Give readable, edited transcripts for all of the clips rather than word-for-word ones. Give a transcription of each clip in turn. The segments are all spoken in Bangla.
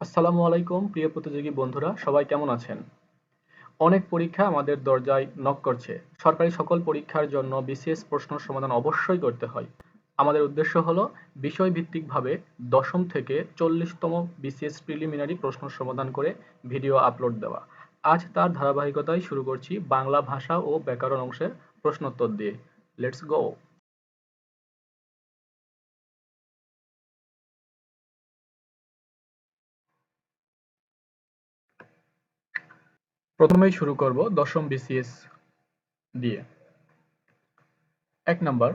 আসসালামু আলাইকুম প্রিয় প্রতিযোগী বন্ধুরা, সবাই কেমন আছেন? অনেক পরীক্ষা আমাদের দরজায় নক করছে। সরকারি সকল পরীক্ষার জন্য বিসিএস প্রশ্ন সমাধান অবশ্যই করতে হয়। আমাদের উদ্দেশ্য হলো বিষয়ভিত্তিকভাবে দশম থেকে 40তম বিসিএস প্রিলিমিনারি প্রশ্ন সমাধান করে ভিডিও আপলোড দেওয়া। আজ তার ধারাবাহিকতায় শুরু করছি বাংলা ভাষা ও ব্যাকরণ অংশের প্রশ্নোত্তর দিয়ে। Let's go. প্রথমেই শুরু করব দশম বিসিএস দিয়ে। ১ নম্বর,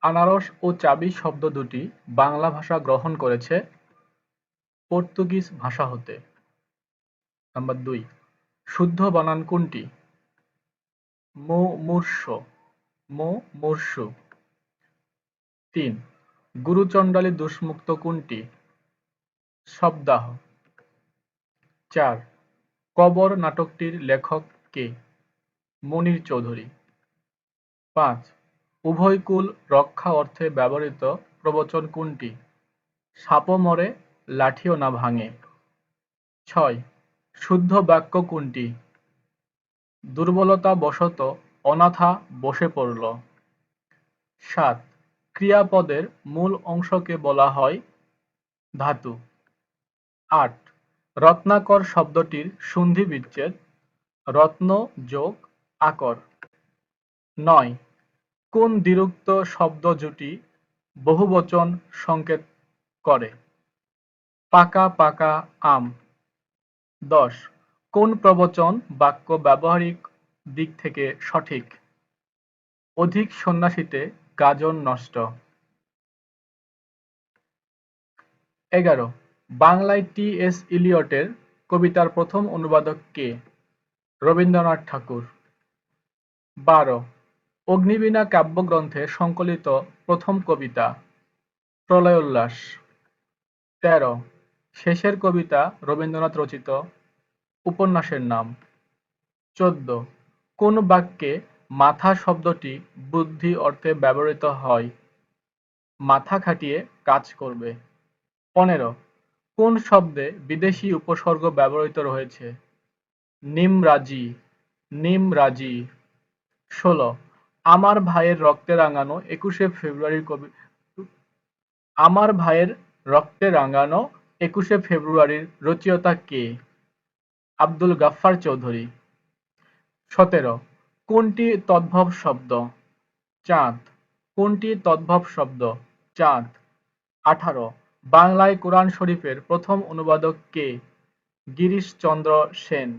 আনারস ও চাবি শব্দ দুটি বাংলা ভাষা গ্রহণ করেছে পর্তুগিজ ভাষা হতে। নাম্বার ২, শুদ্ধ বানান কোনটি? মুমূর্ষু, মুমূর্ষু। ৩, গুরুচণ্ডালী দোষমুক্ত কোনটি? শবদাহ। ৪, কবর নাটকটির লেখক কে? মুনীর চৌধুরী। ৫, উভয়কুল রক্ষা অর্থে ব্যবহৃত প্রবচন কোনটি? সাপও মরে, লাঠিও না ভাঙে। ৬, শুদ্ধ বাক্য কোনটি? দুর্বলতাবশত অনাথা বসে পড়ল। ৭, ক্রিয়াপদের মূল অংশকে বলা হয় ধাতু। ৮, রত্নাকর শব্দটির সন্ধিবিচ্ছেদ রত্ন যোগ আকর। ৯, কোন দ্বিরুক্ত শব্দ জুটি বহুবচন সংকেত করে? পাকা পাকা আম। ১০, কোন প্রবচন বাক্য ব্যবহারিক দিক থেকে সঠিক? অধিক সন্ন্যাসীতে গাজন নষ্ট। ১১, বাংলায় টি.এস. ইলিয়টের কবিতার প্রথম অনুবাদক কে? রবীন্দ্রনাথ ঠাকুর। ১২, অগ্নিবীণা কাব্যগ্রন্থে সংকলিত প্রথম কবিতা? প্রলয়োল্লাস। ১৩, শেষের কবিতা রবীন্দ্রনাথ রচিত উপন্যাসের নাম? ১৪, কোন বাক্যে মাথা শব্দটি বুদ্ধি অর্থে ব্যবহৃত হয়? মাথা খাটিয়ে কাজ করবে। ১৫, কোন শব্দে বিদেশি উপসর্গ ব্যবহৃত রয়েছে? নিমরাজি, নিমরাজি। ১৬, আমার ভাইয়ের রক্তে রাঙানো ২১শে ফেব্রুয়ারির আমার ভাইয়ের রক্তে রাঙানো ২১শে ফেব্রুয়ারির রচয়িতা কে? আব্দুল গাফফার চৌধুরী। ১৭, কোনটি তদ্ভব শব্দ? চাঁদ। কোনটি তদ্ভব শব্দ? চাঁদ। ১৮, বাংলায় কোরআন শরীফের প্রথম অনুবাদক কে? গিরিশচন্দ্র সেন।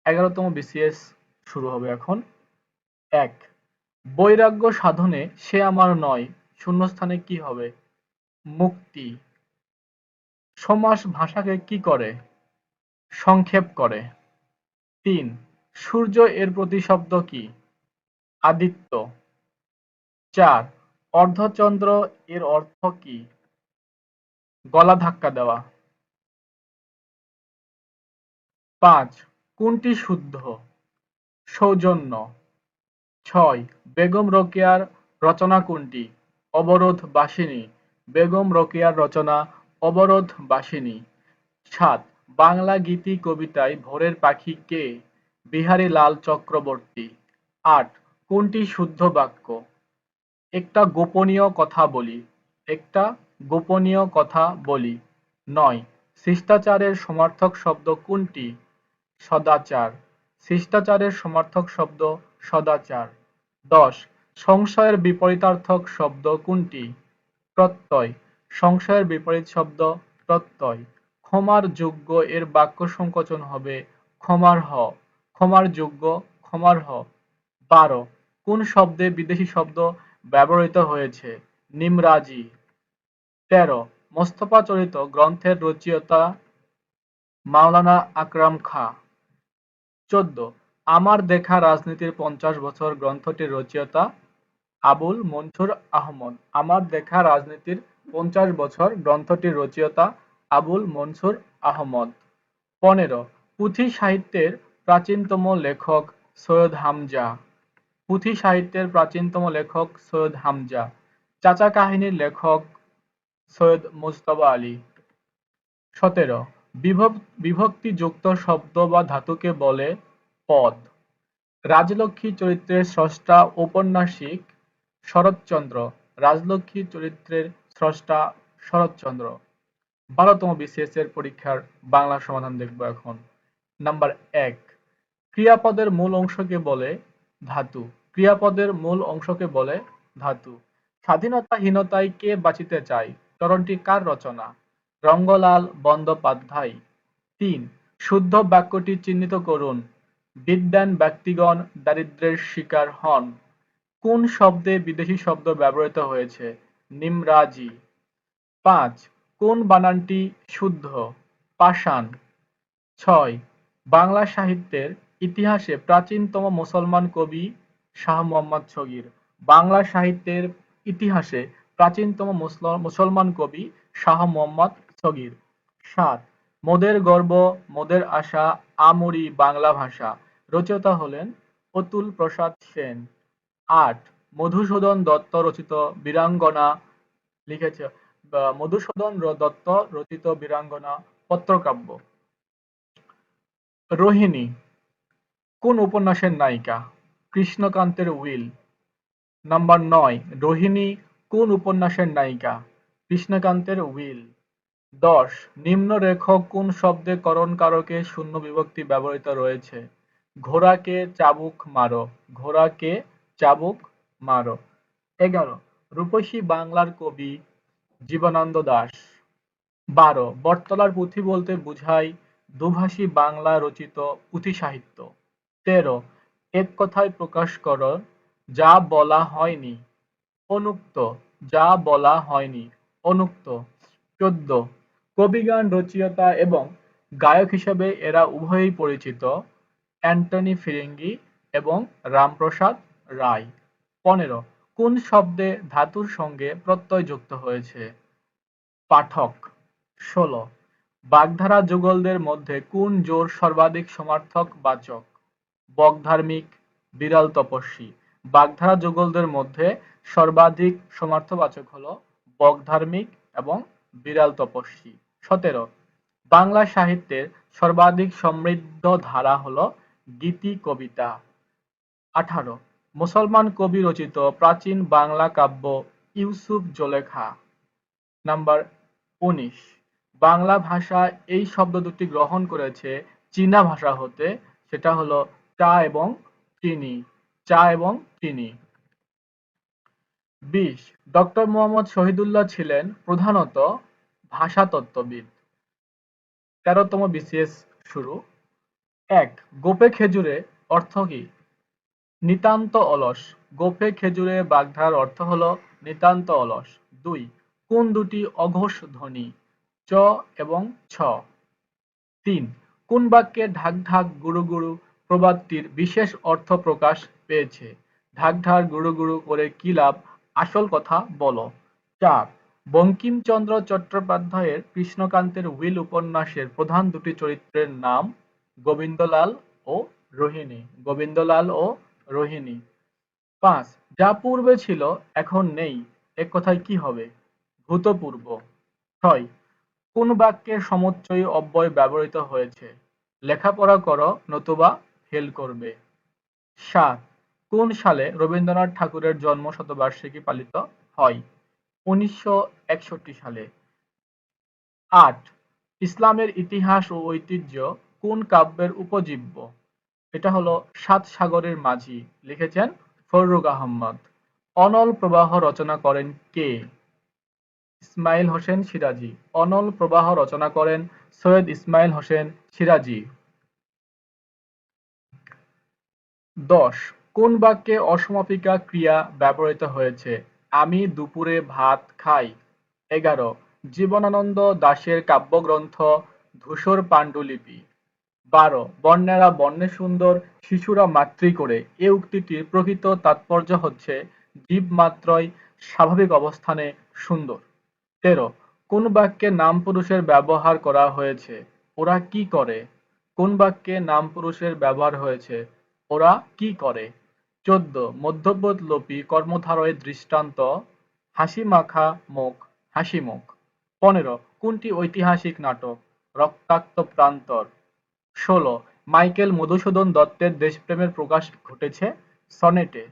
১১তম বিসিএস শুরু হবে এখন। ১, বৈরাগ্য সাধনে সে আমার নয় শূন্যস্থানে কি হবে? মুক্তি। সমাস ভাষাকে কি করে? সংক্ষেপ করে। ৩, সূর্য এর প্রতিশব্দ কি? আদিত্য। ৪, অর্ধচন্দ্র এর অর্থ কি? গলা ধাক্কা দেওয়া। ৫, কোনটি শুদ্ধ? সৌজন্য। ৬, বেগম রোকেয়ার রচনা কোনটি? অবরোধ বাসিনী। বেগম রোকেয়ার রচনা অবরোধ বাসিনী। ৭, বাংলা গীতি কবিতায় ভোরের পাখি কে? বিহারীলাল চক্রবর্তী। ৮, কোনটি শুদ্ধ বাক্য? একটা গোপনীয় কথা বলি। একটা গোপনীয় কথা বলি। ৯, শিষ্টাচারের সমার্থক শব্দ কোনটি? সদাচার। শিষ্টাচারের সমার্থক শব্দ সদাচার। ১০, সংশয়ের বিপরীতার্থক শব্দ কোনটি? প্রত্যয়। সংশয়ের বিপরীত শব্দ প্রত্যয়। ক্ষমার যোগ্য এর বাক্য সংকোচন হবে ক্ষমার হ। ক্ষমার যোগ্য ক্ষমার হ। ১২, কোন শব্দে বিদেশি শব্দ ব্যবহৃত হয়েছে? নিমরাজি। ১৩, মোস্তফা চরিত গ্রন্থের রচয়িতা মাওলানা আকরাম খাঁ। ১৪, আমার দেখা রাজনীতির ৫০ বছর গ্রন্থটির রচয়িতা আবুল মনসুর আহমদ। আমার দেখা রাজনীতির ৫০ বছর গ্রন্থটির রচয়িতা আবুল মনসুর আহমদ। ১৫, পুঁথি সাহিত্যের প্রাচীনতম লেখক সৈয়দ হামজা। পুঁথি সাহিত্যের প্রাচীনতম লেখক সৈয়দ হামজা। চাচা কাহিনীর লেখক সৈয়দ মুজতবা আলী। 17 বিভক্তিযুক্ত শব্দ বা ধাতুকে বলে পদ। রাজলক্ষ্মী চরিত্রের স্রষ্টা ঔপন্যাসিক শরৎচন্দ্র। রাজলক্ষ্মী চরিত্রের স্রষ্টা শরৎচন্দ্র। 12তম বিসিএস এর পরীক্ষার বাংলা সমাধান দেখব এখন। নাম্বার 1, ক্রিয়াপদের মূল অংশকে বলে ধাতু। ক্রিয়াপদের মূল অংশকে বলে ধাতু। স্বাধীনতাহীনতায় কে বাঁচিতে চায় চরণটি কার রচনা? রঙ্গলাল বন্দ্যোপাধ্যায়। 3, শুদ্ধ বাক্যটি চিহ্নিত করুন। বিদ্বান ব্যক্তিগণ দারিদ্র্যের শিকার হন। কোন শব্দে বিদেশি শব্দ ব্যবহৃত হয়েছে? নিমরাজি। 5, কোন বানানটি শুদ্ধ? পাষাণ। 6, বাংলা সাহিত্যের ইতিহাসে প্রাচীনতম মুসলমান কবি শাহ মোহাম্মদ শগীর। বাংলা সাহিত্যের ইতিহাসে প্রাচীনতম মুসলমান কবি শাহ মোহাম্মদ শগীর। 7, মোদের গর্ব মোদের আশা আমরি বাংলা ভাষা। রচয়িতা হলেন অতুল প্রসাদ সেন। 8, মধুসূদন দত্ত রচিত বীরাঙ্গনা লিখেছে মধুসূদন দত্ত রচিত বীরাঙ্গনা পত্রকাব্য। রোহিণী কোন উপন্যাসের নায়িকা? কৃষ্ণকান্তের উইল। নাম্বার 9, রোহিণী কোন উপন্যাসের নায়িকা? কৃষ্ণকান্তের উইল। 10, নিম্নরেখ কোন শব্দে করণকারকে শূন্য বিভক্তি ব্যবহৃত রয়েছে? ঘোড়াকে চাবুক মারো। ঘোড়াকে চাবুক মারো। 11, রূপসী বাংলার কবি জীবনানন্দ দাশ। 12, বটতলার পুঁথি বলতে বোঝায় দোভাষী বাংলা রচিত পুঁথি সাহিত্য। 13, এক কথায় প্রকাশ কর যা বলা হয়নি। অনুক্ত যা বলা হয়নি। অনুক্ত। 14, কবিগান রচয়িতা এবং গায়ক হিসেবে এরা উভয়েই পরিচিত অ্যান্টনি ফিরিঙ্গি এবং রামপ্রসাদ রায়। 15, কোন শব্দে ধাতুর সঙ্গে প্রত্যয় যুক্ত হয়েছে? পাঠক। 16, বাগধারা যুগলদের মধ্যে কোন জোড় সর্বাধিক সমার্থক বাচক? বকধার্মিক, বিড়াল তপস্বী। বাগধারা যুগলদের মধ্যে সর্বাধিক সমার্থবাচক হলো বকধার্মিক এবং বিড়াল তপস্বী। 17, বাংলা সাহিত্যের সর্বাধিক সমৃদ্ধ ধারা হলো গীতি কবিতা। 18, মুসলমান কবি রচিত প্রাচীন বাংলা কাব্য ইউসুফ জুলেখা। নাম্বার 19, বাংলা ভাষা এই শব্দ দুটি গ্রহণ করেছে চীনা ভাষা হতে, সেটা হলো চা এবং চিনি। চা এবং চিনি। 20, ডক্টর মোহাম্মদ শহীদুল্লাহ ছিলেন প্রধানত ভাষাতত্ত্ববিদ। 13তম বিসিএস শুরু। 1, গোপে খেজুরে অর্থ কি? নিতান্ত অলস। গোপে খেজুরে বাগধারার অর্থ হলো নিতান্ত অলস। 2, কোন দুটি অঘোষ ধ্বনি? চ এবং ছ। 3, কোন বাক্যে ঢাক ঢাক গুরু গুরু প্রবাদটির বিশেষ অর্থ প্রকাশ পেয়েছে? ঢাক ঢাক গুরু গুরু করে কি লাভ আসল কথা বলো। 4, বঙ্কিমচন্দ্র চট্টোপাধ্যায়ের কৃষ্ণকান্তের উইল উপন্যাসের প্রধান দুটি চরিত্রের নাম গোবিন্দলাল ও রোহিণী। গোবিন্দলাল ও রোহিণী। 5, যা পূর্বে ছিল এখন নেই এক কথায় কি হবে? ভূতপূর্ব। 6, কোন বাক্যে সমুচ্চয়ী অব্যয় ব্যবহৃত হয়েছে? লেখাপড়া করো নতুবা ফেল করবে। 7, কোন সালে রবীন্দ্রনাথ ঠাকুরের জন্ম শতবার্ষিকী পালিত হয়? 1961 সালে। 8, ইসলামের ইতিহাস ও ঐতিহ্য কোন কাব্যের উপজীব্য? এটা হলো সাত সাগরের মাঝি, লিখেছেন ফররুখ আহমদ। অনল প্রবাহ রচনা করেন কে? ইসমাইল হোসেন সিরাজী। অনল প্রবাহ রচনা করেন সৈয়দ ইসমাইল হোসেন সিরাজী। 10, কোন বাক্যে অসমাপিকা ক্রিয়া ব্যবহৃত হয়েছে? আমি দুপুরে ভাত খাই। 11, জীবনানন্দ দাশের কাব্যগ্রন্থ ধূসর পাণ্ডুলিপি। 12, বন্যেরা বন্যে সুন্দর শিশুরা মাতৃ করে এ উক্তিটির প্রকৃত তাৎপর্য হচ্ছে জীব মাত্রই স্বাভাবিক অবস্থানে সুন্দর। 13, কোন বাক্যে নাম পুরুষের ব্যবহার করা হয়েছে? ওরা কি করে? কোন বাক্যে নাম পুরুষের ব্যবহার হয়েছে? ওরা কি করে? 14, মধ্যপদ লোপী কর্মধারয়ের দৃষ্টান্ত হাসি মাখা মুখ হাসিমুখ। 15, কোনটি ঐতিহাসিক নাটক? রক্তাক্ত প্রান্তর। ১৬ মাইকেল মধুসূদন দত্তের দেশপ্রেমের প্রকাশ ঘটেছে সনেটে।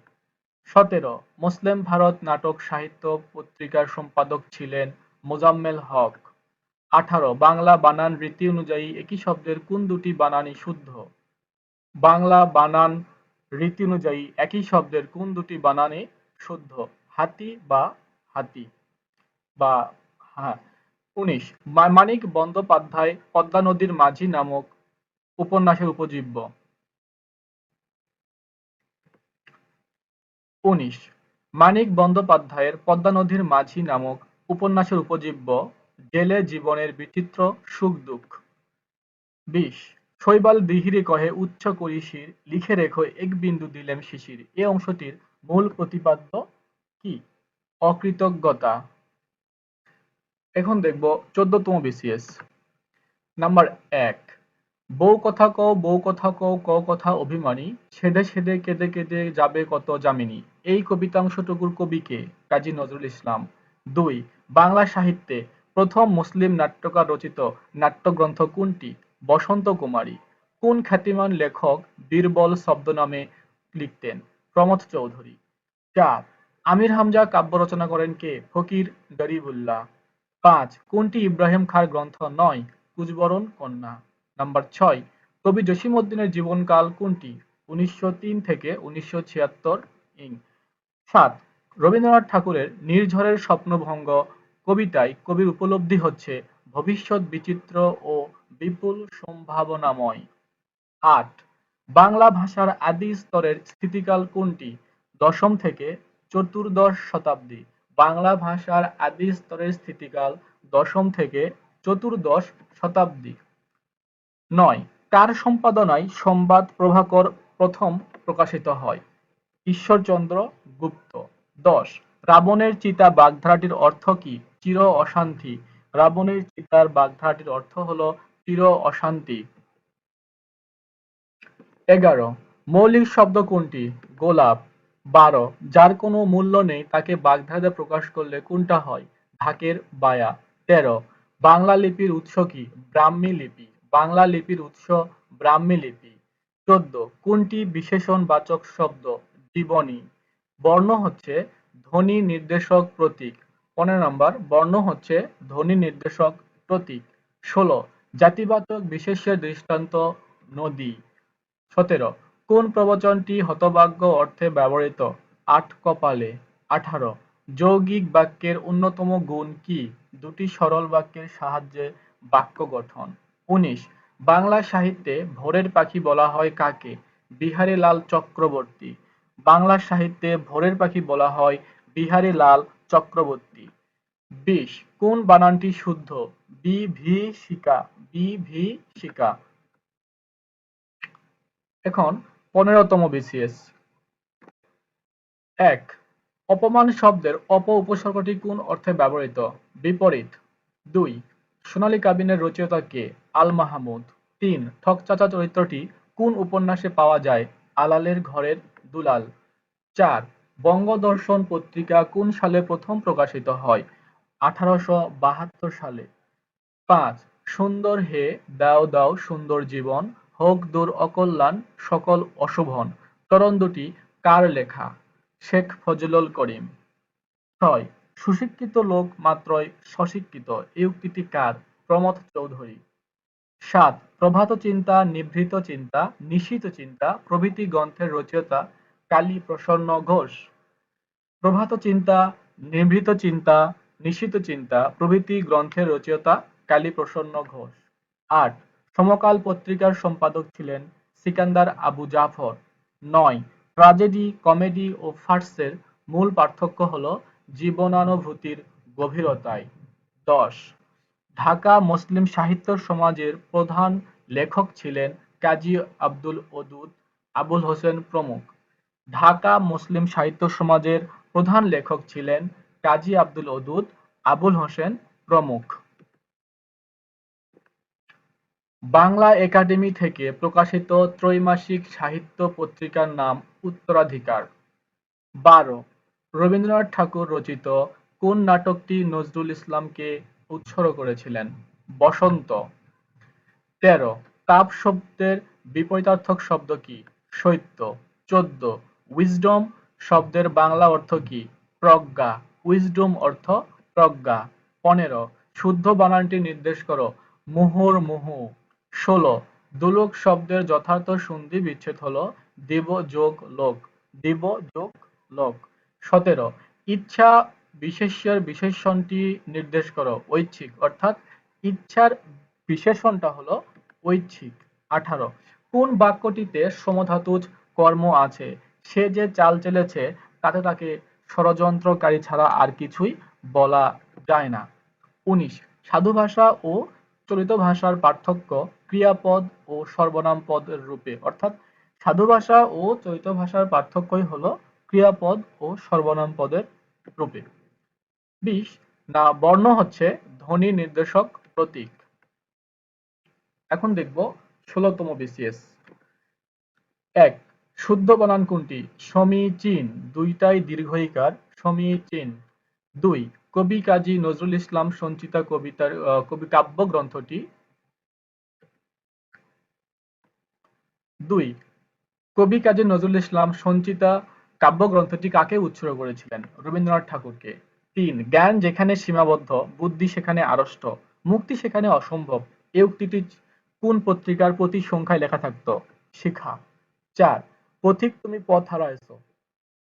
১৭ মুসলিম ভারত নাটক সাহিত্য পত্রিকার সম্পাদক ছিলেন মোজাম্মেল হক। ১৮ বাংলা বানান রীতি অনুযায়ী একই শব্দের কোন দুটি বানানই শুদ্ধ? বাংলা বানান রীতি অনুযায়ী একই শব্দের কোন দুটি বানানই শুদ্ধ? হাতি বা হাতি বা হ্যাঁ। ১৯ মানিক বন্দ্যোপাধ্যায় পদ্মা নদীর মাঝি নামক উপন্যাসের উপজীব্য। ১৯ মানিক বন্দ্যোপাধ্যায়ের পদ্মা নদীর মাঝি নামক উপন্যাসের উপজীব্য জেলে জীবনের বিচিত্র সুখ দুঃখ। ২০ শৈবাল বিহিরে কহে উচ্চ করি শির, লিখে রেখো এক বিন্দু দিলেম শিশির। এ অংশটির মূল প্রতিপাদ্য কি? অকৃতজ্ঞতা। এখন দেখব ১৪তম বিসিএস। নাম্বার ১ বউ কথা কও বউ কথা কও ক কথা অভিমানী, সেধে সেধে কেঁদে কেঁদে যাবে কত যামিনী। এই কবিতাংশটুকুর কবি কে? কাজী নজরুল ইসলাম। ২ বাংলা সাহিত্যে প্রথম মুসলিম নাট্যকার রচিত নাট্যগ্রন্থ কোনটি? বসন্ত কুমারী। কোন খ্যাতিমান লেখক বীরবল ছদ্মনামে লিখতেন? প্রমথ চৌধুরী। ৪ আমির হামজা কাব্য রচনা করেন কে? ফকির গরিবুল্লাহ। ৫ কোনটি ইব্রাহিম খাঁর গ্রন্থ নয়? কুঁজবরণ কন্যা। নাম্বার ৬ কবি জসীমউদ্দীনের জীবনকাল কোনটি? ১৯০৩ থেকে ১৯৭৬ ইং। ৭ রবীন্দ্রনাথ ঠাকুরের নির্ঝরের স্বপ্নভঙ্গ কবিতায় কবির উপলব্ধি হচ্ছে ভবিষ্যৎ বিচিত্র ও বিপুল সম্ভাবনাময়। ৮ বাংলা ভাষার আদি স্তরের স্থিতিকাল কোনটি? দশম থেকে চতুর্দশ শতাব্দী। বাংলা ভাষার আদি স্তরের স্থিতিকাল দশম থেকে চতুর্দশ শতাব্দী। ৯ কার সম্পাদনায় সংবাদ প্রভাকর প্রথম প্রকাশিত হয়? ঈশ্বরচন্দ্র গুপ্ত। ১০ রাবণের চিতা বাগধারাটির অর্থ কি? চির অশান্তি। রাবণের চিতার বাগধারাটির অর্থ হলো চির অশান্তি। ১১ মৌলিক শব্দ কোনটি? গোলাপ। ১২ যার কোনো মূল্য নেই তাকে বাগধারা প্রকাশ করলে কোনটা হয়? ঢাকের বায়া। ১৩ বাংলা লিপির উৎস কি? ব্রাহ্মী লিপি। বাংলা লিপির উৎস ব্রাহ্মী লিপি। ১৪ কোনটি বিশেষণবাচক শব্দ? জীবনী। বর্ণ হচ্ছে ধ্বনি নির্দেশক প্রতীক। ১৫ নম্বর বর্ণ হচ্ছে ধ্বনি নির্দেশক প্রতীক। ১৬ জাতিবাচক বিশেষ্যের দৃষ্টান্ত নদী। ১৭ কোন প্রবচনটি হতভাগ্য অর্থে ব্যবহৃত? আট কপালে। ১৮ যৌগিক বাক্যের অন্যতম গুণ কি? দুটি সরল বাক্যের সাহায্যে বাক্য গঠন। ১৯ বাংলা সাহিত্যে ভোরের পাখি বলা হয় কাকে? বিহারীলাল চক্রবর্তী। বাংলা সাহিত্যে ভোরের পাখি বলা হয় বিহারীলাল চক্রবর্তী। ২০ কোন বানানটি শুদ্ধ? বিভীষিকা। বিভীষিকা। এখন ১৫তম বিসিএস। ১ অপমান শব্দের অপ উপসর্গটি কোন অর্থে ব্যবহৃত? বিপরীত। ২ সোনালী কাবিনের রচয়িতা কে? আল মাহমুদ। ৩ ঠকচাচা চরিত্রটি কোন উপন্যাসে পাওয়া যায়? আলালের ঘরের দুলাল। ৪ বঙ্গদর্শন পত্রিকা কোন সালে প্রথম প্রকাশিত হয়? ১৮৭২ সালে। ৫ সুন্দর হে দাও দাও সুন্দর জীবন, হোক দূর অকল্যাণ সকল অশোভন। ত্বরণ দুটি কার লেখা? শেখ ফজলুল করিম। ৬ সুশিক্ষিত লোক মাত্রই স্বশিক্ষিত এই উক্তিটি কার? প্রমথ চৌধুরী। ৭ প্রভাত চিন্তা নিভৃত চিন্তা নিশীথ চিন্তা প্রভৃতি গ্রন্থের রচয়িতা কালী প্রসন্ন ঘোষ। প্রভাত চিন্তা নিভৃত চিন্তা নিশীথ চিন্তা প্রভৃতি গ্রন্থের রচয়িতা কালীপ্রসন্ন ঘোষ। ৮ সমকাল পত্রিকার সম্পাদক ছিলেন সিকান্দার আবু জাফর। ৯ ট্র্যাজেডি কমেডি ও ফার্সের মূল পার্থক্য হল জীবনানুভূতির গভীরতায়। ১০ ঢাকা মুসলিম সাহিত্য সমাজের প্রধান লেখক ছিলেন কাজী আব্দুল ওদুদ, আবুল হোসেন প্রমুখ। ঢাকা মুসলিম সাহিত্য সমাজের প্রধান লেখক ছিলেন কাজী আব্দুল ওদুদ, আবুল হোসেন প্রমুখ। বাংলা একাডেমি থেকে প্রকাশিত ত্রৈমাসিক সাহিত্য পত্রিকার নাম উত্তরাধিকার। ১২ রবীন্দ্রনাথ ঠাকুর রচিত কোন নাটকটি নজরুল ইসলামকে উৎসর্গ করেছিলেন? বসন্ত। 13 তাপ শব্দের বিপরীতার্থক শব্দ কি? শৈত্য। 14 উইজডম শব্দের বাংলা অর্থ কি? প্রজ্ঞা। উইজডম অর্থ প্রজ্ঞা। 15 শুদ্ধ বানানটি নির্দেশ করো। মুহুর্মুহু। 16 দুলোক শব্দের যথার্থ সন্ধি বিচ্ছেদ হলো দেব যোগ লোক। দেব যোগ লোক। 17 ইচ্ছা বিশেষ্যের বিশেষণটি নির্দেশ করো। ঐচ্ছিক অর্থাৎ ইচ্ছার বিশেষণটা হলো ঐচ্ছিক। 18 কোন বাক্যটিতে সমধাতুজ কর্ম আছে? সে যে চাল চেলেছে তাতে তাকে ষড়যন্ত্রকারী ছাড়া আর কিছুই বলা যায় না। 19 সাধু ভাষা ও চলিত ভাষার পার্থক্য ক্রিয়াপদ ও সর্বনাম পদের রূপে, অর্থাৎ সাধু ভাষা ও চলিত ভাষার পার্থক্যই হলো ক্রিয়াপদ ও সর্বনাম পদের রূপে। 20 না বর্ণ হচ্ছে ধ্বনি নির্দেশক প্রতীক। এখন দেখব 16তম বিসিএস। 1 শুদ্ধ বানান কোনটি? সমীচীন। দুইটাই দীর্ঘ ইকার। সমীচীন। 2 কবি কাজী নজরুল ইসলাম সঞ্চিতা কবিতার কবি কাব্যগ্রন্থটি 2 কবি কাজী নজরুল ইসলাম সঞ্চিতা কাব্যগ্রন্থটি কাকে উৎসর্গ করেছিলেন? রবীন্দ্রনাথ ঠাকুরকে। 3 জ্ঞান যেখানে সীমাবদ্ধ, বুদ্ধি সেখানে আড়ষ্ট, মুক্তি সেখানে অসম্ভব। এই উক্তিটি কোন পত্রিকার প্রতি সংখ্যায় লেখা থাকতো? শিখা। 4 পথিক তুমি পথ হারাইছো।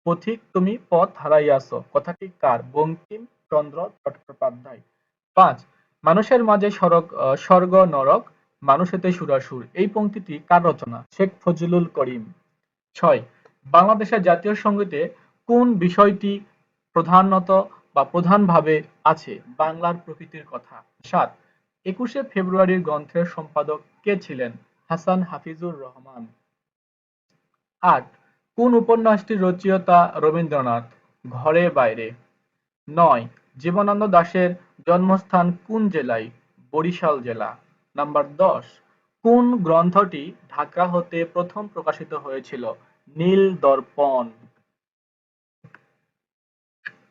পথিক তুমি পথ হারাইয়াছ কথাটি কার? বঙ্কিমচন্দ্র চট্টোপাধ্যায়। 5 মানুষের মাঝে স্বর্গ নরক, মানুষেতে সুরাসুর। এই পংক্তিটি কার রচনা? শেখ ফজলুল করিম। 6 বাংলাদেশের জাতীয় সঙ্গীতে কোন বিষয়টি প্রধানত বা প্রধানভাবে আছে? বাংলার প্রকৃতির কথা। 7 21শে ফেব্রুয়ারির গ্রন্থের সম্পাদক কে ছিলেন? হাসান হাফিজুর রহমান। 8 কোন উপন্যাসটির রচয়িতা রবীন্দ্রনাথ? ঘরে বাইরে। 9 জীবনানন্দ দাশের জন্মস্থান কোন জেলায়? বরিশাল জেলা। নাম্বার 10 কোন গ্রন্থটি ঢাকা হতে প্রথম প্রকাশিত হয়েছিল? নীল দর্পণ।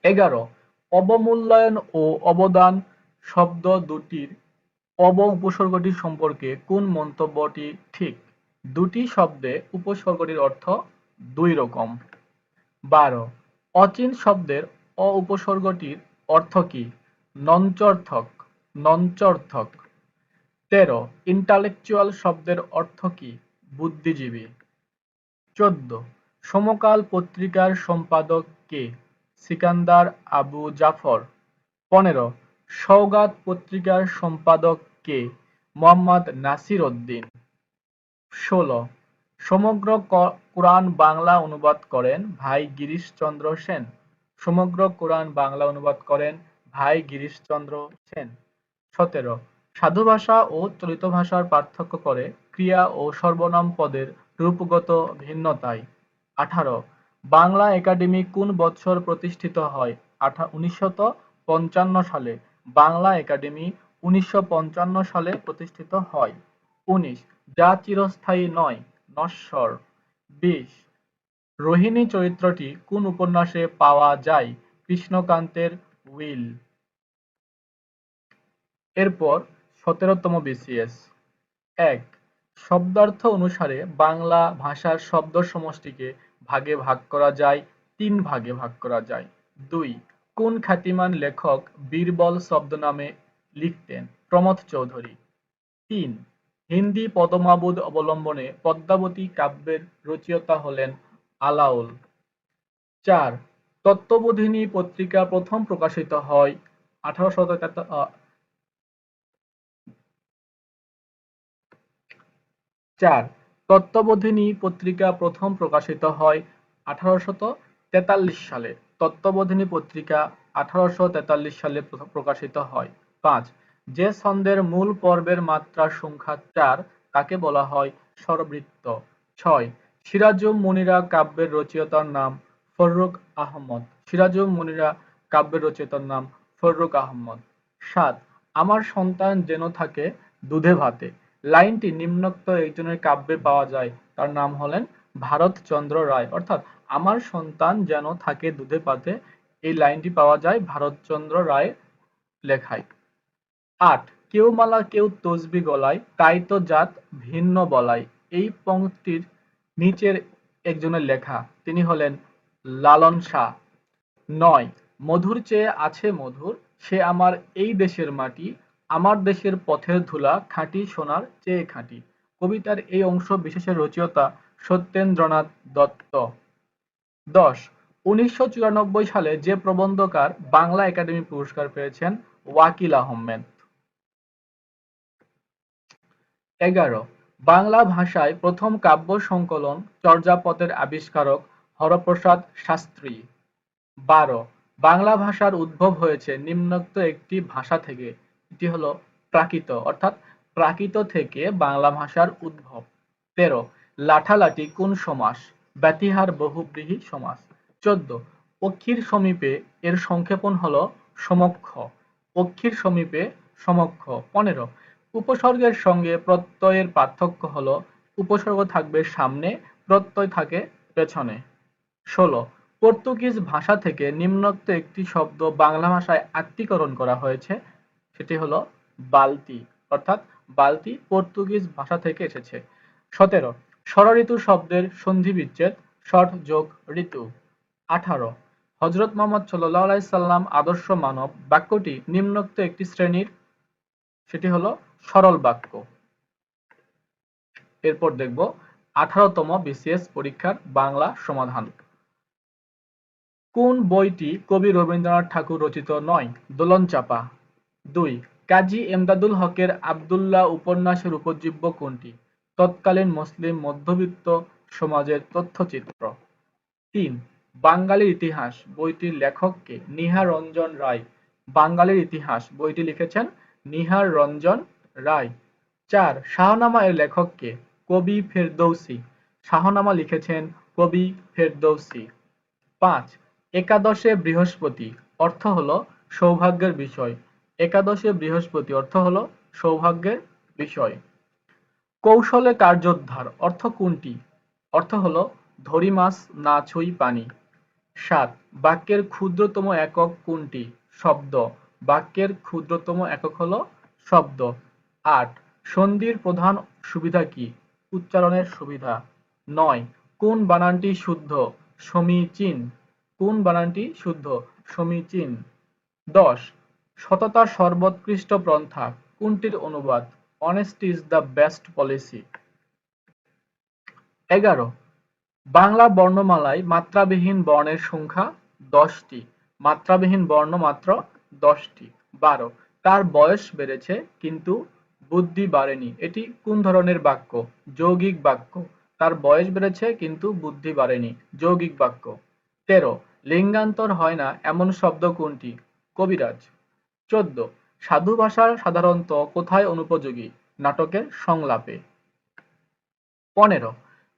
11 অবমূল্যায়ন ও অবদান শব্দ দুটির অব উপসর্গটি সম্পর্কে কোন মন্তব্যটি ঠিক? দুটি শব্দে উপসর্গটির অর্থ দুই রকম। 12 অচিন শব্দের অ উপসর্গটির অর্থ কি? নঞ্চর্থক। নঞ্চর্থক। 13 ইন্টালেকচুয়াল শব্দের অর্থ কি? বুদ্ধিজীবী। 14 সমকাল পত্রিকার সম্পাদক কে? সিকান্দার আবু জাফর। 15 সওগাত পত্রিকার সম্পাদক কে? মোহাম্মদ নাসির উদ্দিন। 16 সমগ্র কোরআন বাংলা অনুবাদ করেন ভাই গিরিশচন্দ্র সেন। সমগ্র কোরআন বাংলা অনুবাদ করেন ভাই গিরিশচন্দ্র সেন। 17 সাধু ভাষা ও চলিত ভাষার পার্থক্য করে ক্রিয়া ও সর্বনাম পদের রূপগত ভিন্নতায়। 18 বাংলা একাডেমি কোন বৎসর প্রতিষ্ঠিত হয়? 1955 সালে। বাংলা একাডেমি 1955 সালে প্রতিষ্ঠিত হয়। 19 যা চিরস্থায়ী নয়, নশ্বর। 20 রোহিণী চরিত্রটি কোন উপন্যাসে পাওয়া যায়? কৃষ্ণকান্তের উইল। এরপর 17তম বিসিএস। 1 শব্দার্থ অনুসারে বাংলা ভাষার শব্দ সমষ্টিকে ভাগে ভাগ করা যায়, 3 ভাগে ভাগ করা যায়। 2 কোন খ্যাতিমান লেখক বীরবল ছদ্মনামে লিখতেন? প্রমথ চৌধুরী। 3 হিন্দি পদমাবুদ অবলম্বনে পদ্মাবতী কাব্যের রচয়িতা হলেন আলাওল। 4 তত্ত্ববোধিনী পত্রিকা প্রথম প্রকাশিত হয় 4 তত্ত্ববোধিনী পত্রিকা প্রথম প্রকাশিত হয় 1843 সালে। তত্ত্ববোধিনী পত্রিকা 1843 সালে প্রকাশিত হয়। 5 যে ছন্দের মূল পর্বের মাত্রা সংখ্যা 4 তাকে বলা হয় স্বরবৃত্ত। 6 সিরাজুম মুনিরা কাব্যের রচয়িতার নাম ফররুখ আহমদ। সিরাজুম মুনিরা কাব্যের রচয়িতার নাম ফররুখ আহমদ। 7 আমার সন্তান যেন থাকে দুধে ভাতে লাইনটি নিম্নোক্ত একজনের কাব্যে পাওয়া যায়, তার নাম হলেন ভারতচন্দ্র রায়। অর্থাৎ আমার সন্তান যেন থাকে দুধে ভাতে এই লাইনটি পাওয়া যায় ভারতচন্দ্র রায়ের লেখায়। 8 কেউ মালা কেউ তসবি গলায়, তাই তো জাত ভিন্ন বলায়। এই পংক্তির নিচের একজনের লেখা, তিনি হলেন লালন শাহ। ৯ মধুর চেয়ে আছে মধুর, সে আমার এই দেশের মাটি, আমার দেশের পথের ধুলা খাঁটি সোনার চেয়ে খাঁটি। কবিতার এই অংশ বিশেষের রচয়িতা সত্যেন্দ্রনাথ দত্ত। ১০ ১৯৯৪ সালে যে প্রবন্ধকার বাংলা একাডেমি পুরস্কার পেয়েছেন ওয়াকিল আহমেদ। ১১ বাংলা ভাষায় প্রথম কাব্য সংকলন চর্যাপদের আবিষ্কারক হরপ্রসাদ শাস্ত্রী। ১২ বাংলা ভাষার উদ্ভব হয়েছে নিম্নোক্ত একটি ভাষা থেকে, এটি হলো প্রাকৃত, অর্থাৎ প্রাকৃত থেকে বাংলা ভাষার উদ্ভব। ১৩ লাঠালাঠি কোন সমাস? ব্যতিহার বহুব্রীহি সমাস। ১৪ অক্ষির সমীপে এর সংক্ষেপণ হলো সমক্ষ। অক্ষির সমীপে সমক্ষ। ১৫ উপসর্গের সঙ্গে প্রত্যয়ের পার্থক্য হলো উপসর্গ থাকবে সামনে, প্রত্যয় থাকে পেছনে। ১৬ পর্তুগিজ ভাষা থেকে নিম্নোক্ত একটি শব্দ বাংলা ভাষায় আত্তীকরণ করা হয়েছে, সেটি হলো বালতি, অর্থাৎ বালতি পর্তুগিজ ভাষা থেকে এসেছে। ১৭ ষড়ঋতু শব্দের সন্ধি বিচ্ছেদ ষড় যোগ ঋতু। ১৮ হযরত মুহাম্মদ সাল্লাল্লাহু আলাইহি সাল্লাম আদর্শ মানব বাক্যটি নিম্নোক্ত একটি শ্রেণীর, সেটি হলো সরল বাক্য। এরপর দেখব ১৮তম বিসিএস পরীক্ষার বাংলা সমাধান। কোন বইটি কবি রবীন্দ্রনাথ ঠাকুর রচিত নয়? দোলনচাঁপা। ২ কাজী এমদাদুল হকের আব্দুল্লাহ উপন্যাসের উপজীব্য কোনটি? তৎকালীন মুসলিম মধ্যবিত্ত সমাজের তথ্যচিত্র। ৩ বাঙালির ইতিহাস বইটির লেখক কে? নিহার রঞ্জন রায়। বাঙালির ইতিহাস বইটি লিখেছেন নিহার রঞ্জন রায়। ৪ শাহনামা এর লেখক কে? কবি ফেরদৌসী। শাহনামা লিখেছেন কবি ফেরদৌসী। ৫ একাদশে বৃহস্পতি অর্থ হলো সৌভাগ্যের বিষয়। একাদশে বৃহস্পতি অর্থ হলো সৌভাগ্যের বিষয়। কৌশলে কার্যোদ্ধার অর্থ কোনটি? অর্থ হলো ধরি মাছ না ছুঁই পানি। ৭ বাক্যের ক্ষুদ্রতম একক কোনটি? শব্দ। বাক্যের ক্ষুদ্রতম একক হলো শব্দ। ৮ সন্ধির প্রধান সুবিধা কি? উচ্চারণের সুবিধা। ৯ কোন বানানটি শুদ্ধ? সমীচীন। কোন বানানটি শুদ্ধ? সমীচীন। ১০ সততা সর্বোৎকৃষ্ট পন্থা কোনটির অনুবাদ? Honesty is the best policy. ১১ Bangla বর্ণমালায় মাত্রাবিহীন বর্ণের সংখ্যা ১০টি। মাত্রাবিহীন বর্ণ মাত্র ১০টি। ১২ তার বয়স বেড়েছে কিন্তু বুদ্ধি বাড়েনি, এটি কোন ধরনের বাক্য? যৌগিক বাক্য। তার বয়স বেড়েছে কিন্তু বুদ্ধি বাড়েনি, যৌগিক বাক্য। ১৩ লিঙ্গান্তর হয় না এমন শব্দ কোনটি? কবিরাজ। ১৪ সাধু ভাষা সাধারণত কোথায় অনুপযোগী? নাটকের সংলাপে। ১৫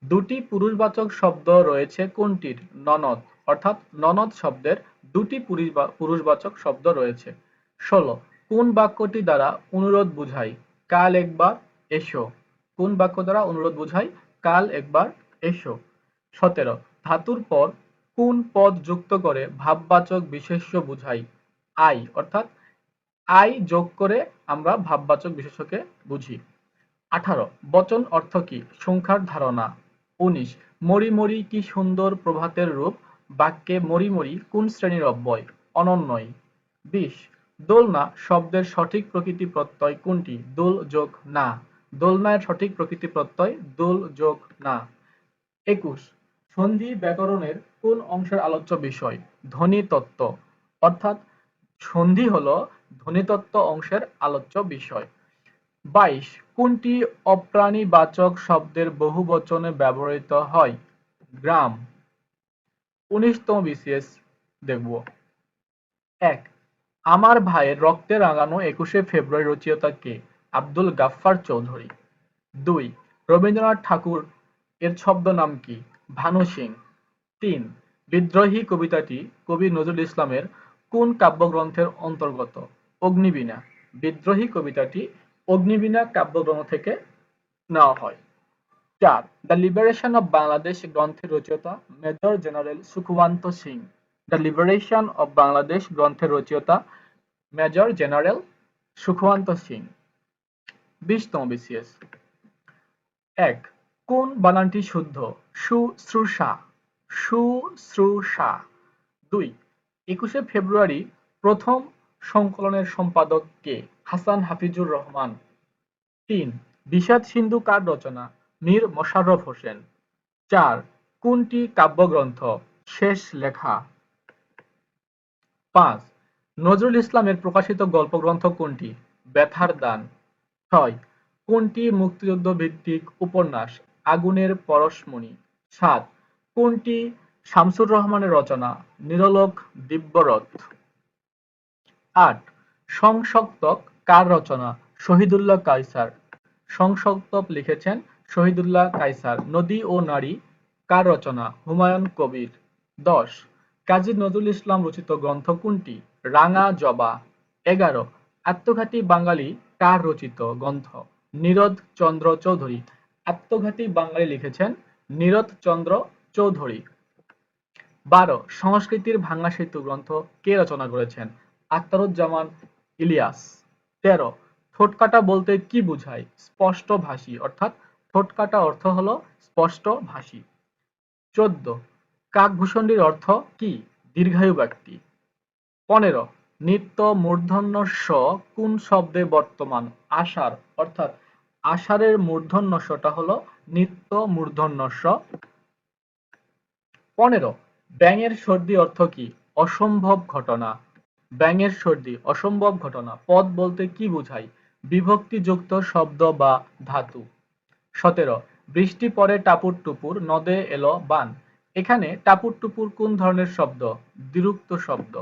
দুটি পুরুষবাচক শব্দ রয়েছে কোনটির? ননদ, অর্থাৎ ননদ শব্দের দুটি পুরুষবাচক শব্দ রয়েছে। ১৬ কোন বাক্যটি দ্বারা অনুরোধ বুঝায়? কাল একবার এসো। কোন বাক্য দ্বারা অনুরোধ বুঝায়? কাল একবার এসো। ১৭ ধাতুর পর কোন পদ যুক্ত করে ভাববাচক বিশেষ্য বুঝাই? আই, অর্থাৎ আই যোগ করে আমরা ভাববাচক বিশেষ্যকে বুঝি। ১৮ বচন অর্থ কি? সংখ্যার ধারণা। ১৯ মরি মরি কি সুন্দর প্রভাতের রূপ বাক্যে মরি মরি কোন শ্রেণীর অব্যয়? অনন্যয়। ২০ দোলনা শব্দের সঠিক প্রকৃতি প্রত্যয় কোনটি? দোল যোগ না। দোলনা এর সঠিক প্রকৃতি প্রত্যয় দোল যোগ না। ২১ সন্ধি ব্যাকরণের কোন অংশের আলোচ্য বিষয়? ধ্বনিতত্ত্ব, অর্থাৎ সন্ধি হলো ধ্বনিতত্ত্ব অংশের আলোচ্য বিষয়। ২২ কোনটি অপ্রাণীবাচক শব্দের বহুবচনে ব্যবহৃত হয়? গ্রাম। ১৯তম বিসিএস দেখব। ১ আমার ভাইয়ের রক্তে রাঙানো ২১শে ফেব্রুয়ারি রচয়িতা কে? আব্দুল গাফফার চৌধুরী। ২ রবীন্দ্রনাথ ঠাকুর এর ছদ্মনাম কি? ভানু সিং। ৩ বিদ্রোহী কবিতাটি কবি নজরুল ইসলামের কোন কাব্যগ্রন্থের অন্তর্গত? অগ্নিবীণা। বিদ্রোহী কবিতাটি অগ্নিবীণা কাব্যগ্রন্থ থেকে নেওয়া হয়। ৪ দ্য লিবারেশন অব বাংলাদেশ গ্রন্থের রচয়িতা major general Sukhwant Singh. The liberation of Bangladesh গ্রন্থের রচয়িতা মেজর জেনারেল সুখবন্ত সিং। 20তম বিসিএস। 1. কোন বানানটি শুদ্ধ? শুশ্রূষা, শুশ্রূষা। 2. 21শে ফেব্রুয়ারি প্রথম সংকলনের সম্পাদক কে? হাসান হাফিজুর রহমান। 3. বিষাদ সিন্ধু কার রচনা? মীর মশাররফ হোসেন। 4. কোনটি কাব্যগ্রন্থ? শেষ লেখা। 5. নজরুল ইসলামের প্রকাশিত গল্পগ্রন্থ কোনটি? ব্যথার দান। 6. কোনটি মুক্তিযুদ্ধ ভিত্তিক উপন্যাস? আগুনের পরশমণি। 7. কোনটি শামসুর রহমানের রচনা? নিরলোক দিব্যরথ। 8. সংসপ্তক কার রচনা? শহীদুল্লাহ কায়সার। সংসপ্তক লিখেছেন শহীদুল্লাহ কায়সার। নদী ও নারী কার রচনা? হুমায়ুন কবির। 10. কাজী নজরুল ইসলাম রচিত গ্রন্থ কোনটি? রাঙা জবা। 11. আত্মঘাতী বাঙালি কার রচিত গ্রন্থ? নীরদ চন্দ্র চৌধুরী। আত্মঘাতী বাঙালি লিখেছেন নীরদ চন্দ্র চৌধুরী। 12. সংস্কৃতির ভাঙা সেতু গ্রন্থ কে রচনা করেছেন? আখতারুজ্জামান ইলিয়াস। 13. ঠোঁটকাটা বলতে কি বোঝায়? স্পষ্টভাষী, অর্থাৎ ঠোঁটকাটা অর্থ হলো স্পষ্টভাষী। 14. কাকভূষণ্ডির অর্থ কি? দীর্ঘায়ু ব্যক্তি। 15. নিত্য মূর্ধন্য ষ কোন শব্দে বর্তমান? আষাঢ়, অর্থাৎ আষাঢ়ের মূর্ধন্য ষটা হলো নিত্য মূর্ধন্য ষ। 15. ব্যাঙের সর্দি অর্থ কি? অসম্ভব ঘটনা। ব্যাঙের সর্দি অসম্ভব ঘটনা। পদ বলতে কি বোঝায়? বিভক্তিযুক্ত শব্দ বা ধাতু। 17. বৃষ্টি পড়ে টাপুর টুপুর নদে এলো বান। এখানে টাপুর টুপুর কোন ধরনের শব্দ? দ্বিরুক্ত শব্দ।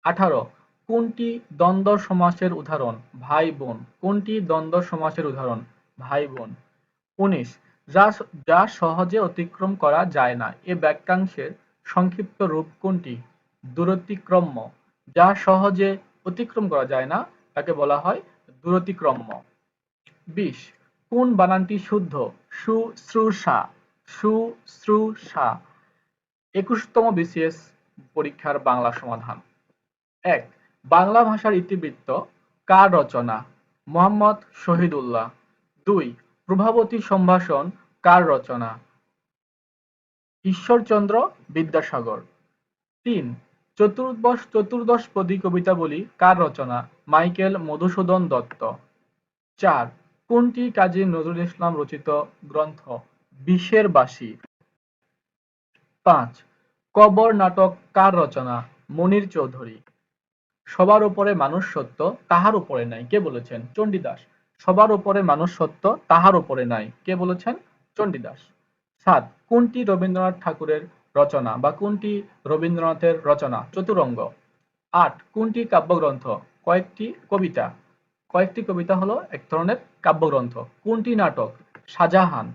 18. কোনটি দ্বন্দ্ব সমাসের উদাহরণ? ভাই বোন। কোনটি দ্বন্দ্ব সমাসের উদাহরণ? ভাই বোন। 19. যা সহজে অতিক্রম করা যায় না এ বাক্যাংশের সংক্ষিপ্ত রূপ কোনটি? দূরতিক্রম্য। যা সহজে অতিক্রম করা যায় না তাকে বলা হয় দূরতিক্রম্য। 20. কোন বানানটি শুদ্ধ? শুশ্রূষা, শুশ্রূষা। 21তম বিসিএস পরীক্ষার বাংলা সমাধান। 1. বাংলা ভাষার ইতিবৃত্ত কার রচনা? মোহাম্মদ শহীদুল্লাহ। 2. প্রভাবতী সম্ভাষণ কার রচনা? ঈশ্বরচন্দ্র বিদ্যাসাগর। 3. চতুর্দশপদী কবিতাবলী কার রচনা? মাইকেল মধুসূদন দত্ত। 4. কোনটি কাজী নজরুল ইসলাম রচিত গ্রন্থ? বিষের বাসি। 5. কবর নাটক কার রচনা? মনির চৌধুরী। সবার উপরে মানুষ সত্য, তাহার উপরে নাই, কে বলেছেন? চণ্ডীদাস। সবার উপরে মানুষ সত্য, তাহার উপরে নাই, কে বলেছেন? চণ্ডীদাস। 7. কোনটি রবীন্দ্রনাথ ঠাকুরের রচনা বা কোনটি রবীন্দ্রনাথের রচনা? চতুরঙ্গ। 8. কোনটি কাব্যগ্রন্থ? কয়েকটি কবিতা। কয়েকটি কবিতা হলো এক ধরনের কাব্যগ্রন্থ। কোনটি নাটক? শাহজাহান।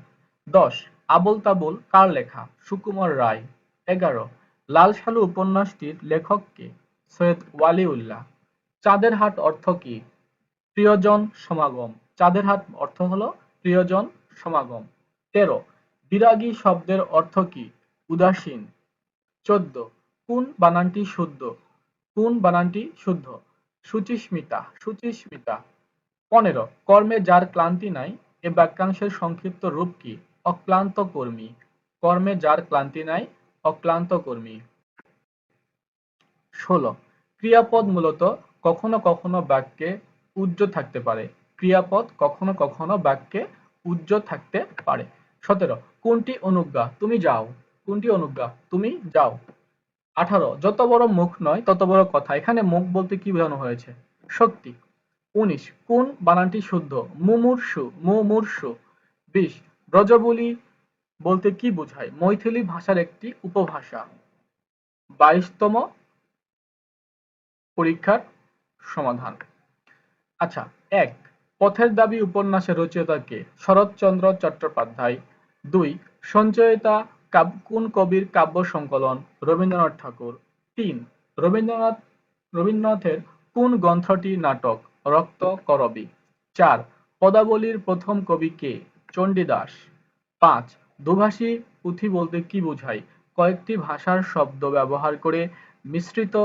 10. আবোল তাবোল কার লেখা? সুকুমার রায়। 11. লাল সালু উপন্যাসটির লেখক কে? সৈয়দ ওয়ালিউল্লাহ। চাঁদের হাট অর্থ কি? প্রিয়জন সমাগম। চাঁদের হাট অর্থ হলো প্রিয়জন সমাগম। 13. বিরাগী শব্দের অর্থ কি? উদাসীন। 14. কোন বানানটি শুদ্ধ? কোন বানানটি শুদ্ধ? শুচিস্মিতা, শুচিস্মিতা। 15. কর্মে যার ক্লান্তি নাই এ বাক্যাংশের সংক্ষিপ্ত রূপ কি? অক্লান্ত কর্মী। কর্মে যার ক্লান্তি নাই অক্লান্ত কর্মী। 16. ক্রিয়াপদ মূলত কখনো কখনো বাক্যে উজ্জ থাকতে পারে। ক্রিয়াপদ কখনো কখনো বাক্যে উজ্জ থাকতে পারে। 17. কোনটি অনুজ্ঞা? তুমি যাও। কোনটি অনুজ্ঞা? তুমি যাও। 18. যত বড় মুখ নয় তত বড় কথা। এখানে মুখ বলতে কি বোঝানো হয়েছে? শক্তি। 19. কোন বানানটি শুদ্ধ? মুমূর্ষু, মুমূর্ষু। 20. ব্রজবুলি বলতে কি বোঝায়? মৈথিলি ভাষার একটি উপভাষা। 22তম পরীক্ষার সমাধান। আচ্ছা, 1. পথের দাবি উপন্যাসের রচয়িতা কে? শরৎচন্দ্র চট্টোপাধ্যায়। 2. সঞ্চয়িতা কোন কবির কাব্য সংকলন? রবীন্দ্রনাথ ঠাকুর। 3. রবীন্দ্রনাথের কোন গ্রন্থটি নাটক? রক্ত করবী। 4. পদাবলীর প্রথম কবি কে? চণ্ডীদাস। 5. দোভাষী পুঁথি বলতে কি বোঝায়? কয়েকটি ভাষার শব্দ ব্যবহার করে মিশ্রিত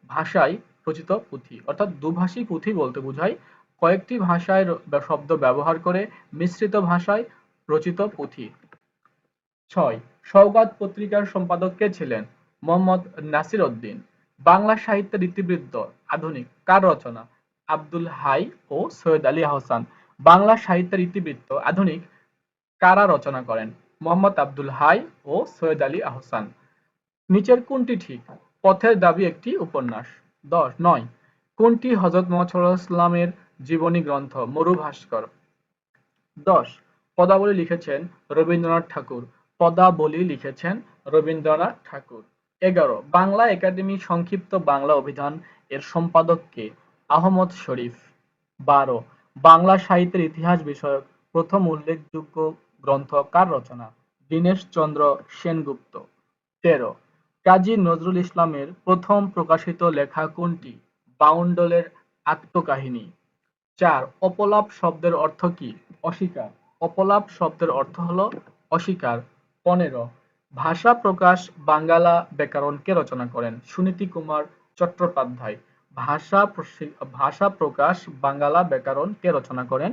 ভাষায় রচিত পুঁথি, অর্থাৎ দুভাষী পুঁথি বলতে বোঝায় কয়েকটি ভাষায় শব্দ ব্যবহার করে মিশ্রিত ভাষায় রচিত পুঁথি। 6. সওগাত পত্রিকার সম্পাদক কে ছিলেন? মোহাম্মদ নাসির উদ্দিন। বাংলা সাহিত্যের ইতিবৃত্ত আধুনিক কার রচনা? আব্দুল হাই ও সৈয়দ আলী আহসান। বাংলা সাহিত্যের ইতিবৃত্ত আধুনিক কারা রচনা করেন? মোহাম্মদ আব্দুল হাই ও সৈয়দ আলী আহসান। নিচের কোনটি ঠিক? পথের দাবি একটি উপন্যাস। 9. কোনটি হযরত মুহাম্মদ সাল্লাল্লাহু আলাইহি ওয়াসাল্লামের জীবনী গ্রন্থ? মরু ভাস্কর। 10. পদাবলী লিখেছেন রবীন্দ্রনাথ ঠাকুর। পদাবলী লিখেছেন রবীন্দ্রনাথ ঠাকুর। 11. বাংলা একাডেমি সংক্ষিপ্ত বাংলা অভিধান এর সম্পাদক কে? আহমদ শরীফ। 12. বাংলা সাহিত্যের ইতিহাস বিষয়ক প্রথম উল্লেখযোগ্য গ্রন্থ কার রচনা? দীনেশচন্দ্র সেনগুপ্ত। 13. কাজী নজরুল ইসলামের প্রথম প্রকাশিত লেখা কোনটি? বাউন্ডুলের আত্মকাহিনী। 4. অপলাপ শব্দের অর্থ কি? অস্বীকার। অপলাপ শব্দের অর্থ হলো অস্বীকার। 15. ভাষা প্রকাশ বাঙ্গালা ব্যাকরণ কে রচনা করেন? সুনীতি কুমার চট্টোপাধ্যায়। ভাষা প্রকাশ বাঙ্গালা ব্যাকরণ কে রচনা করেন?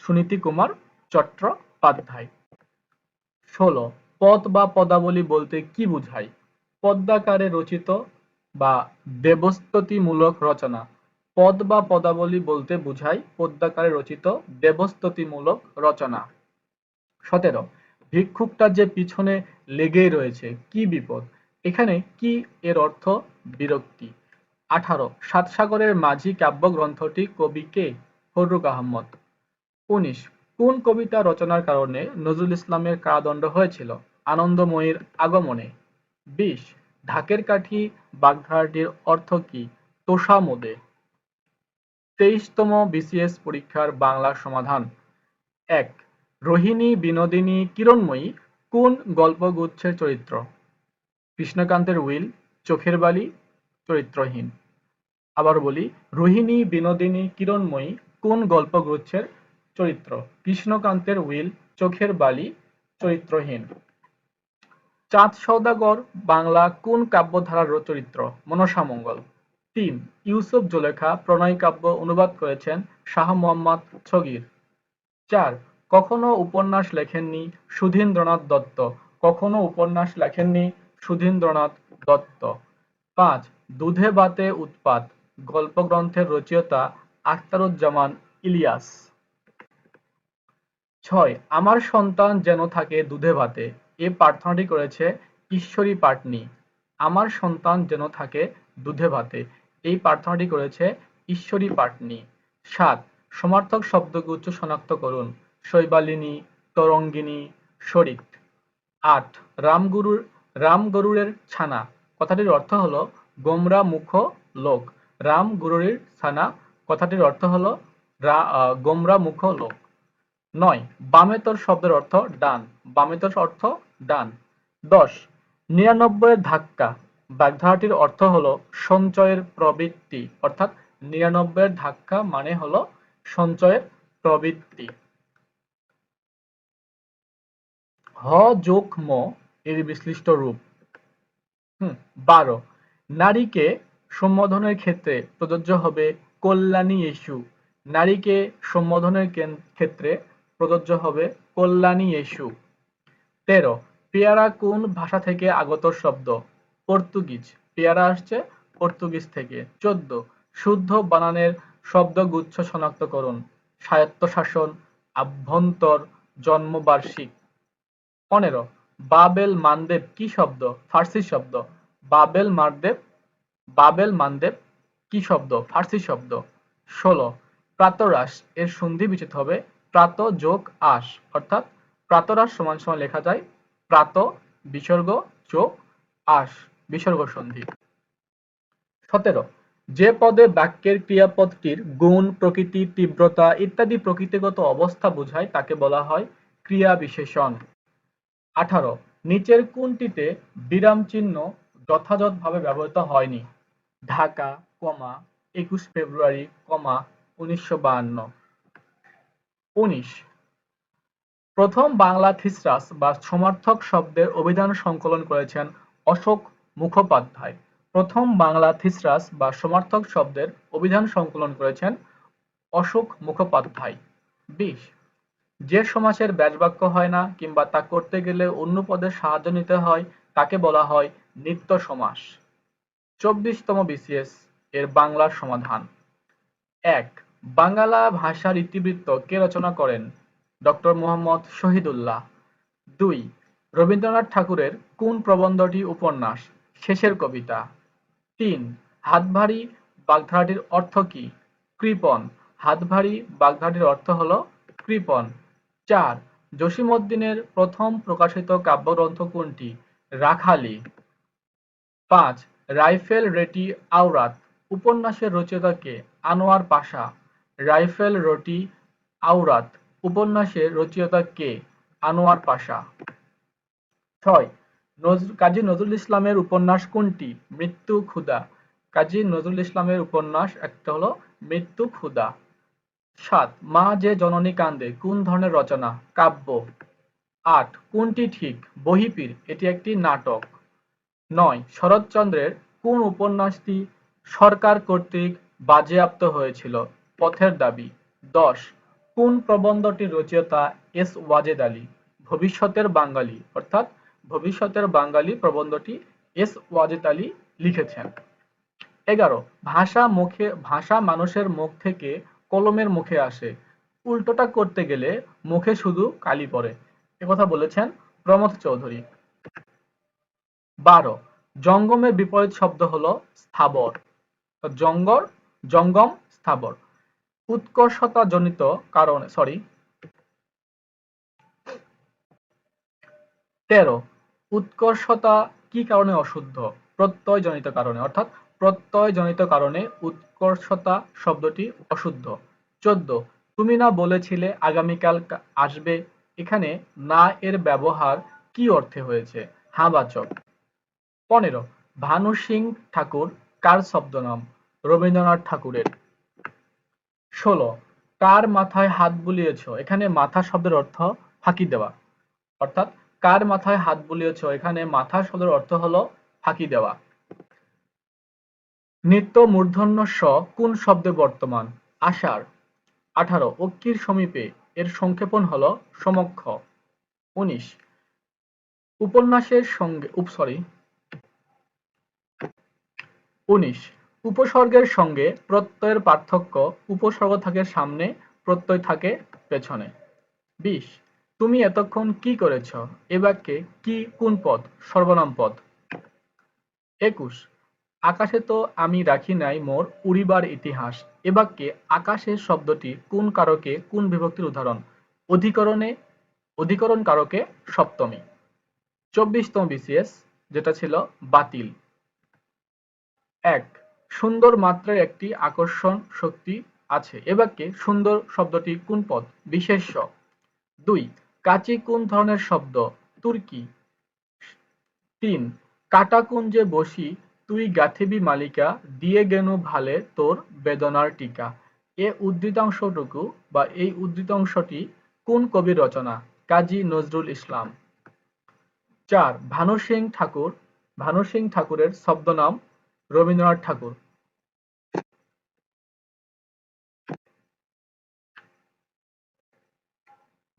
সুনীতি কুমার চট্টোপাধ্যায়। 16. পদ বা পদাবলী বলতে কি বোঝায়? পদ্যাকারে রচিত বা দেবস্তুতিমূলক রচনা। পদ বা পদাবলী বলতে বোঝায় পদ্যাকারে রচিত দেবস্তুতিমূলক রচনা। 17. ভিক্ষুকটা যে পিছনে লেগেই রয়েছে, কি বিপদ? এখানে কি এর অর্থ বিরক্তি। 18. সাতসাগরের মাঝি কাব্যগ্রন্থটি কবি কে? ফররুখ আহমদ। 19. কোন কবিতা রচনার কারণে নজরুল ইসলামের কারাদণ্ড হয়েছিল? আনন্দময়ীর আগমনে। 20. ঢাকের কাঠি বাগধারাটির অর্থ কি? তোষামোদে। 23তম বিসিএস পরীক্ষার বাংলা সমাধান। 1. রোহিণী বিনোদিনী কিরণময়ী কোন গল্পগুচ্ছের চরিত্র? কৃষ্ণকান্তের উইল, চোখের বালি, চরিত্রহীন। আবার বলি, রোহিণী বিনোদিনী কিরণময়ী কোন গল্পগুচ্ছের চরিত্র? কৃষ্ণকান্তের উইল, চোখের বালি, চরিত্রহীন। চাঁদ সওদাগর বাংলা কোন কাব্যধারার চরিত্র? মনসামঙ্গল। 3. ইউসুফ জুলেখা প্রণয় কাব্য অনুবাদ করেছেন শাহ মোহাম্মদ ছগির। 4. কখনো উপন্যাস লেখেননি সুধীন্দ্রনাথ দত্ত। কখনো উপন্যাস লেখেননি সুধীন্দ্রনাথ দত্ত। 5. দুধে ভাতে উৎপাত গল্পগ্রন্থের রচয়িতা আখতারুজ্জামান ইলিয়াস। 6. আমার সন্তান যেন থাকে দুধে ভাতে এ প্রার্থনাটি করেছে ঈশ্বরী পাটনি। আমার সন্তান যেন থাকে দুধে ভাতে এই প্রার্থনাটি করেছে ঈশ্বরী পাটনি। 7. সমার্থক শব্দগুচ্ছ শনাক্ত করুন। শৈবালিনী, তরঙ্গিনী, শরিক। 8. রামগরুরের ছানা কথাটির অর্থ হলো গোমরা মুখ লোক। রামগরুরের ছানা কথাটির অর্থ হলো গোমরা মুখ লোক। 9. বামেতর শব্দের অর্থ ডান। বামেতর অর্থ ডান। 10. 99 এর ধাক্কা বাগধারাটির অর্থ হলো সঞ্চয়ের প্রবৃত্তি অর্থাৎ 99 এর ধাক্কা মানে হলো সঞ্চয়ের প্রবৃত্তি। হ যোগ ম এর বিশ্লিষ্ট রূপ। 12. নারীকে সম্বোধনের ক্ষেত্রে প্রযোজ্য হবে কল্যাণী ইস্যু। নারীকে সম্বোধনের ক্ষেত্রে প্রযোজ্য হবে কল্যাণী ইস্যু। 13. পেয়ারা কোন ভাষা থেকে আগত শব্দ? পর্তুগিজ। পেয়ারা আসছে পর্তুগিজ থেকে। 14. শুদ্ধ বানানের শব্দগুচ্ছ শনাক্ত করুন। স্বায়ত্তশাসন, আভ্যন্তর, জন্মবার্ষিক। 15. বাবেল মানদেব কি শব্দ? ফার্সি শব্দ। বাবেল মানদেব কি শব্দ? ফার্সি শব্দ। 16. প্রাতরাশ এর সন্ধি বিচ্ছেদ হবে প্রাত যোগ আশ অর্থাৎ প্রাতরাশ সমান সমান লেখা যায় প্রাত বিসর্গ যোগ আশ বিসর্গ সন্ধি। 17. যে পদে বাক্যের ক্রিয়াপদটির গুণ, প্রকৃতি, তীব্রতা ইত্যাদি প্রকৃতিগত অবস্থা বোঝায় তাকে বলা হয় ক্রিয়া বিশেষণ। 18. নিচের কোনটিতে বিরাম চিহ্ন যথাযথভাবে ব্যবহৃত হয়নি? ঢাকা, 21 ফেব্রুয়ারি, 1952। 19. প্রথম বাংলা থিসরাস বা সমার্থক শব্দের অভিধান সংকলন করেছেন অশোক মুখোপাধ্যায়। প্রথম বাংলা থিসরাস বা সমার্থক শব্দের অভিধান সংকলন করেছেন অশোক মুখোপাধ্যায়। 20 যে সমাসের ব্যাসবাক্য হয় না কিংবা তা করতে গেলে অন্য পদের সাহায্য নিতে হয় তাকে বলা হয় নিত্য সমাস। 24তম বিসিএস এর বাংলার সমাধান। ১ বাংলা ভাষার ইতিবৃত্ত কে রচনা করেন? ডক্টর মুহাম্মদ শহীদুল্লাহ। ২ রবীন্দ্রনাথ ঠাকুরের কোন প্রবন্ধটি উপন্যাস? শেষের কবিতা। ৩ হাতভারী বাগধারাটির অর্থ কি? কৃপণ। হাতভারী বাগধারাটির অর্থ হল কৃপণ। ৪ জসীমউদ্দীনের প্রথম প্রকাশিত কাব্যগ্রন্থ কোনটি? রাখালি। ৫ রাইফেল রেটি আওরাত উপন্যাসের রচয়িতা কে? আনোয়ার পাশা। রাইফেল রটি আওরাত উপন্যাসের রচয়িতা কে? আনোয়ার পাশা। ৬ কাজী নজরুল ইসলামের উপন্যাস কোনটি? মৃত্যু ক্ষুধা। কাজী নজরুল ইসলামের উপন্যাস একটা হলো মৃত্যু ক্ষুধা। ৭ মা যে জননী কান্দে কোন ধরনের রচনা? কাব্য। ৮ কোনটি ঠিক? বহিঃপীর এটি একটি নাটক। ৯ শরৎচন্দ্রের কোন উপন্যাসটি সরকার কর্তৃক বাজেয়াপ্ত হয়েছিল? পথের দাবি। ১০ কোন প্রবন্ধটির রচয়িতা এস ওয়াজেদ আলী? ভবিষ্যতের বাঙালি অর্থাৎ ভবিষ্যতের বাঙালি প্রবন্ধটি এস ওয়াজেদ আলী লিখেছেন। ১১ ভাষা মানুষের মুখ থেকে কলমের মুখে আসে, উল্টোটা করতে গেলে মুখে শুধু কালি পড়ে, একথা বলেছেন প্রমথ চৌধুরী। ১২ জঙ্গমের বিপরীত শব্দ হলো স্থাবর। জঙ্গম স্থাবর। উৎকর্ষতা জনিত কারণে ১৩ উৎকর্ষতা কি কারণে অশুদ্ধ? প্রত্যয়জনিত কারণে, অর্থাৎ প্রত্যয়জনিত কারণে উৎকর্ষতা শব্দটি অশুদ্ধ। ১৪ তুমি না বলেছিলে আগামীকাল আসবে, এখানে না এর ব্যবহার কি অর্থে হয়েছে? হাবাচক। ১৫ ভানু সিং ঠাকুর কার ছদ্মনাম? রবীন্দ্রনাথ ঠাকুরের। ১৬ কার মাথায় হাত বুলিয়েছ, এখানে মাথা শব্দের অর্থ ফাঁকি দেওয়া, অর্থাৎ কার মাথায় হাত বুলিয়েছ, এখানে মাথা শব্দের অর্থ হলো ফাঁকি দেওয়া। নিত্য মূর্ধন্য ষ কোন শব্দে বর্তমান? আষাঢ়। ১৮ অক্ষির সমীপে এর সংক্ষেপণ হলো সমক্ষ। ১৯ উপন্যাসের সঙ্গে ১৯ উপসর্গের সঙ্গে প্রত্যয়ের পার্থক্য, উপসর্গ থাকে সামনে, প্রত্যয় থাকে পেছনে। ২০ তুমি এতক্ষণ কি করেছ, এ বাক্যে কি কোন পদ? সর্বনাম পদ। ২১ আকাশে তো আমি রাখি নাই মোর উড়িবার ইতিহাস, এ বাক্যে আকাশের শব্দটি কোন কারকে কোন বিভক্তির উদাহরণ? অধিকরণ কারকে সপ্তমী। ২৪তম বিসিএস যেটা ছিল বাতিল। ১ সুন্দর মাত্রার একটি আকর্ষণ শক্তি আছে, এ বাক্যে সুন্দর শব্দটি কোন পদ? বিশেষ্য। ২ কাচি কোন ধরনের শব্দ? তুর্কি। ৩ কাটা কুঞ্জে বসি তুই গাঁথিবি মালিকা, দিয়ে গেনু ভালে তোর বেদনার টিকা, এই উদ্ধৃতাংশটি কোন কবির রচনা? কাজী নজরুল ইসলাম। ৪ ভানু সিং ঠাকুরের ছদ্মনাম? রবীন্দ্রনাথ ঠাকুর।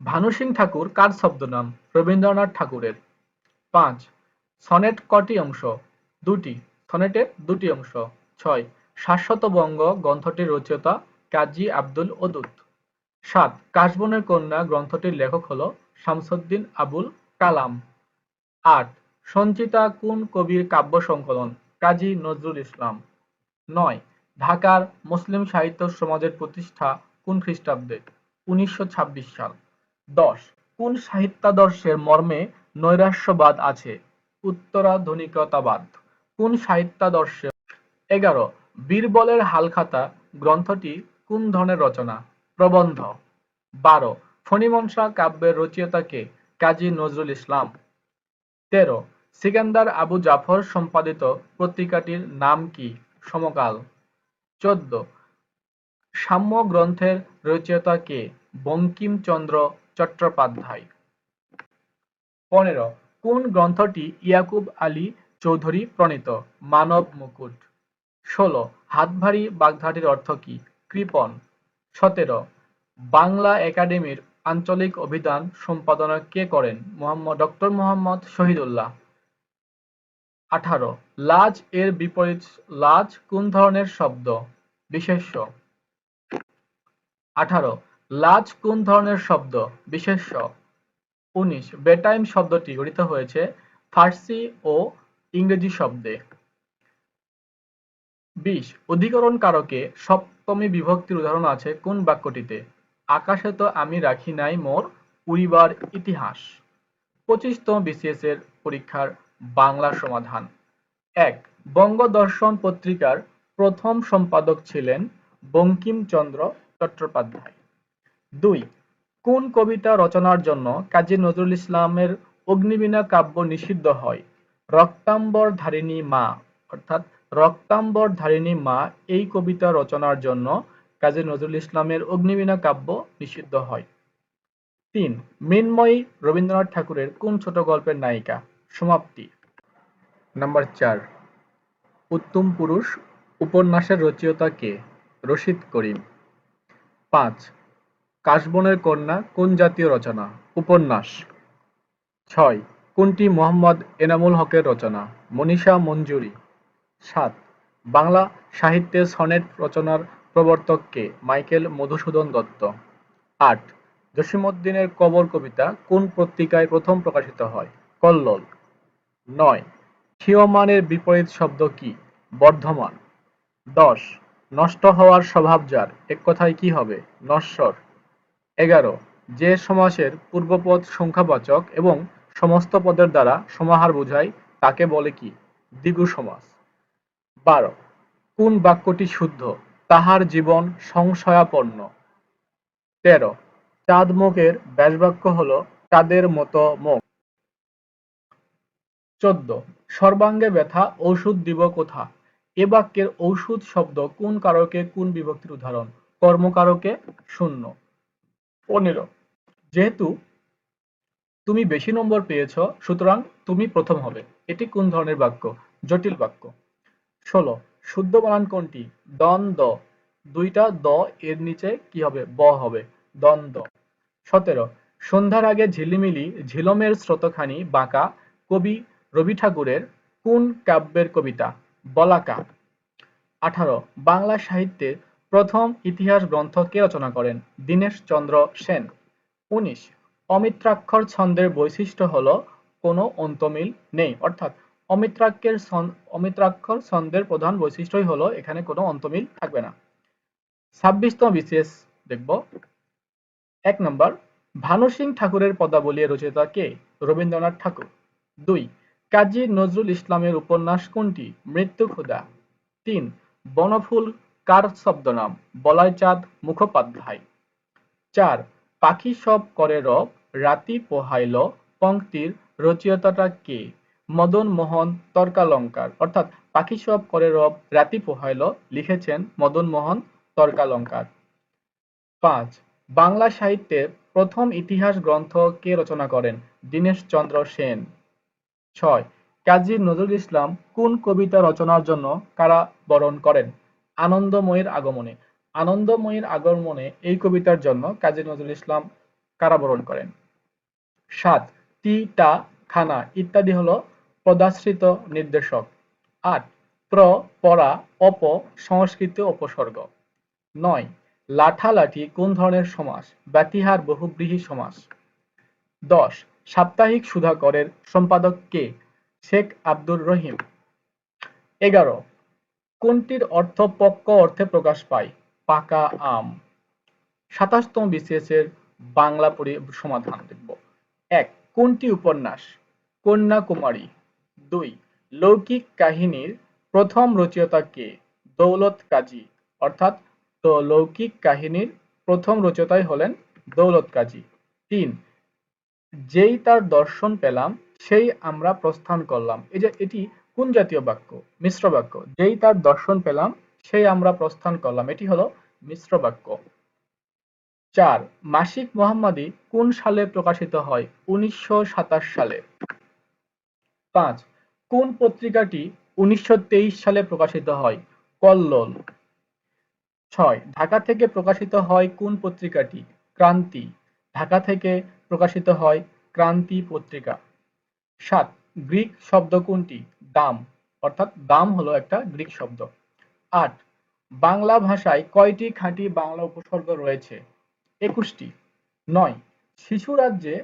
ভানু সিং ঠাকুর কার ছদ্মনাম? রবীন্দ্রনাথ ঠাকুরের। ৫ সনেট কটি অংশ? দুটি। সনেটের দুটি অংশ। ৬ শাশ্বতবঙ্গ গ্রন্থটির রচয়িতা কাজী আব্দুল ওদুদ। ৭ কাশবনের কন্যা গ্রন্থটির লেখক হল শামসুদ্দিন আবুল কালাম। ৮ সঞ্চিতা কোন কবির কাব্য সংকলন? কাজী নজরুল ইসলাম। ৯ ঢাকার মুসলিম সাহিত্য সমাজের প্রতিষ্ঠা কোন খ্রিস্টাব্দে? ১৯২৬ সাল। ১০ কোন সাহিত্যাদর্শের মর্মে নৈরাশ্যবাদ আছে? উত্তরাধুনিকতাবাদ। কোন সাহিত্যাদর্শে? ১১ বীরবলের হালখাতা গ্রন্থটি কোন ধরনের রচনা? প্রবন্ধ। ১২ ফণিমনসা কাব্যের রচয়িতা কে? কাজী নজরুল ইসলাম। ১৩ সিকান্দার আবু জাফর সম্পাদিত পত্রিকাটির নাম কি? সমকাল। ১৪ সাম্য গ্রন্থের রচয়িতা কে? বঙ্কিমচন্দ্র চট্টোপাধ্যায়। ১৫ কোন গ্রন্থটি ইয়াকুব আলী চৌধুরী প্রণীত? মানব মুকুট। ১৬ হাতভারী বাগধারাটির অর্থ কি? কৃপণ। 17 বাংলা একাডেমির আঞ্চলিক অভিধান সম্পাদনা কে করেন? ডক্টর মোহাম্মদ শহীদুল্লাহ। 18 লাজ এর বিপরীত লাজ কোন ধরনের শব্দ? বিশেষ্য। 18 লাজ কোন ধরনের শব্দ? বিশেষ্য। 19 বেটাইম শব্দটি গঠিত হয়েছে ফার্সি ও ইংরেজি শব্দে। 20 অধিকরণ কারকে সপ্তমী বিভক্তির উদাহরণ আছে কোন বাক্যটিতে? আকাশে তো আমি রাখি নাই মোর উড়িবার ইতিহাস। 25তম বিসিএস এর পরীক্ষার বাংলা সমাধান। 1 বঙ্গদর্শন পত্রিকার প্রথম সম্পাদক ছিলেন বঙ্কিমচন্দ্র চট্টোপাধ্যায়। 2 কোন কবিতা রচনার জন্য কাজী নজরুল ইসলামের অগ্নিবীণা কাব্য নিষিদ্ধ হয়? রক্তাম্বর ধারিণী মা অর্থাৎ রক্তাম্বর ধারিণী মা এই কবিতা রচনার জন্য কাজী নজরুল ইসলামের অগ্নিবীণা কাব্য নিষিদ্ধ হয়। 3 মৃন্ময়ী রবীন্দ্রনাথ ঠাকুরের কোন ছোট গল্পের নায়িকা? সমাপ্তি। নাম্বার 4 উত্তম পুরুষ উপন্যাসের রচয়িতা কে? রশিদ করিম। 5 কাশবনের কন্যা কোন জাতীয় রচনা? উপন্যাস। 6 কোনটি মোহাম্মদ এনামুল হকের রচনা? মনীষা মঞ্জুরি। 7 বাংলা সাহিত্যে সনেট রচনার প্রবর্তক কে? মাইকেল মধুসূদন দত্ত। 8 জসীমউদ্দীনের কবর কবিতা কোন পত্রিকায় প্রথম প্রকাশিত হয়? কল্লোল। 9 ক্ষীয়মানের বিপরীত শব্দ কি? বর্ধমান। 10 নষ্ট হওয়ার স্বভাব যার এক কথায় কি হবে? নশ্বর। 11 যে সমাসের পূর্বপদ সংখ্যাবাচক এবং সমস্ত পদের দ্বারা সমাহার বোঝায় তাকে বলে কি? দ্বিগু সমাস। 12 কোন বাক্যটি শুদ্ধ? তাহার জীবন সংশয়াপন্ন। 13 চাঁদ মুখের ব্যাসবাক্য হল চাঁদের মতো মুখ। 14 সর্বাঙ্গে ব্যথা ঔষধ দিব কোথা? এ বাক্যের ঔষধ শব্দ কোন কারকে কোন বিভক্তির উদাহরণ? কর্মকারকে 0। 15 যেহেতু তুমি বেশি নম্বর পেয়েছো সুতরাং তুমি প্রথম হবে। এটি কোন ধরনের বাক্য? জটিল বাক্য। 16 শুদ্ধ বানান কোনটি? দ্বন্দ্ব। দুইটা দ এর নিচে কি হবে? ব হবে। দ্বন্দ্ব। 17 সন্ধ্যার আগে ঝিলিমিলি ঝিলমের স্রোতখানি বাঁকা কবি রবি ঠাকুরের কোন কাব্যের কবিতা? বলাকা। 18 বাংলা সাহিত্যের প্রথম ইতিহাস গ্রন্থ কে রচনা করেন? দীনেশচন্দ্র সেন। 19 অমিত্রাক্ষর ছন্দের বৈশিষ্ট্য হলো কোনো অন্তমিল নেই অর্থাৎ অমিত্রাক্ষর ছন্দের প্রধান বৈশিষ্ট্যই হলো এখানে কোনো অন্তমিল থাকবে না। 26তম বিসিএস দেখব। 1 নম্বর ভানু সিং ঠাকুরের পদাবলী রচয়িতা কে? রবীন্দ্রনাথ ঠাকুর। 2 কাজী নজরুল ইসলামের উপন্যাস কোনটি? মৃত্যু ক্ষুধা। 3 বনফুল কার ছদ্মনাম? বলাইচাঁদ মুখোপাধ্যায়। 4 পাখি সব করে রব রাতি পোহাইল পংক্তির রচয়িতাটা কে? মদন মোহন তর্কালঙ্কার অর্থাৎ পাখি সব করে রব রাতি পোহাইল লিখেছেন মদন মোহন তর্কালঙ্কার। 5 বাংলা সাহিত্যের প্রথম ইতিহাস গ্রন্থ কে রচনা করেন? দীনেশচন্দ্র সেন। 6 কাজী নজরুল ইসলাম কোন কবিতা রচনার জন্য কারাবরণ করেন? আনন্দময়ীর আগমনে। আনন্দময়ীর আগমনে এই কবিতার জন্য কাজী নজরুল ইসলাম কারাবরণ করেন। 7 টি টা খানা ইত্যাদি হলো পদাশ্রিত নির্দেশক। 8 প্র পরা অপ সংস্কৃত উপসর্গ। 9 লাঠালাঠি কোন ধরনের সমাস? ব্যতিহার বহুব্রীহি সমাস। 10 সাপ্তাহিক সুধাকরের সম্পাদক কে? শেখ আব্দুর রহিম। 11 কোনটির অর্থ পক্ক অর্থে প্রকাশ পায়? পাকা আম। 27তম বিসিএস এর বাংলা সমাধান দেখব। 1 কোনটি উপন্যাস? কন্যাকুমারী। 2 লৌকিক কাহিনীর প্রথম রচয়িতা কে? দৌলত কাজী অর্থাৎ তো লৌকিক কাহিনীর প্রথম রচয়িতাই হলেন দৌলত কাজী। 3 যেই তার দর্শন পেলাম সেই আমরা প্রস্থান করলাম। এই যে এটি কোন জাতীয় বাক্য? মিশ্র বাক্য। যেই তার দর্শন পেলাম সেই আমরা প্রস্থান করলাম এটি হলো মিশ্র বাক্য। 4 মাসিক মোহাম্মদী কোন সালে প্রকাশিত হয়? 1927 সালে। 5 কোন পত্রিকাটি 1923 সালে প্রকাশিত হয়? কল্লোল। 6 ঢাকা থেকে প্রকাশিত হয় কোন পত্রিকাটি? ক্রান্তি। ঢাকা থেকে প্রকাশিত হয় ক্রান্তি পত্রিকা। 7 গ্রিক শব্দ কোনটি? দাম, অর্থাৎ দাম হলো একটা গ্রিক শব্দ। 8 বাংলা ভাষায় কয়টি খাঁটি বাংলা উপসর্গ রয়েছে? 21টি। 9 শিশু রাজ্যে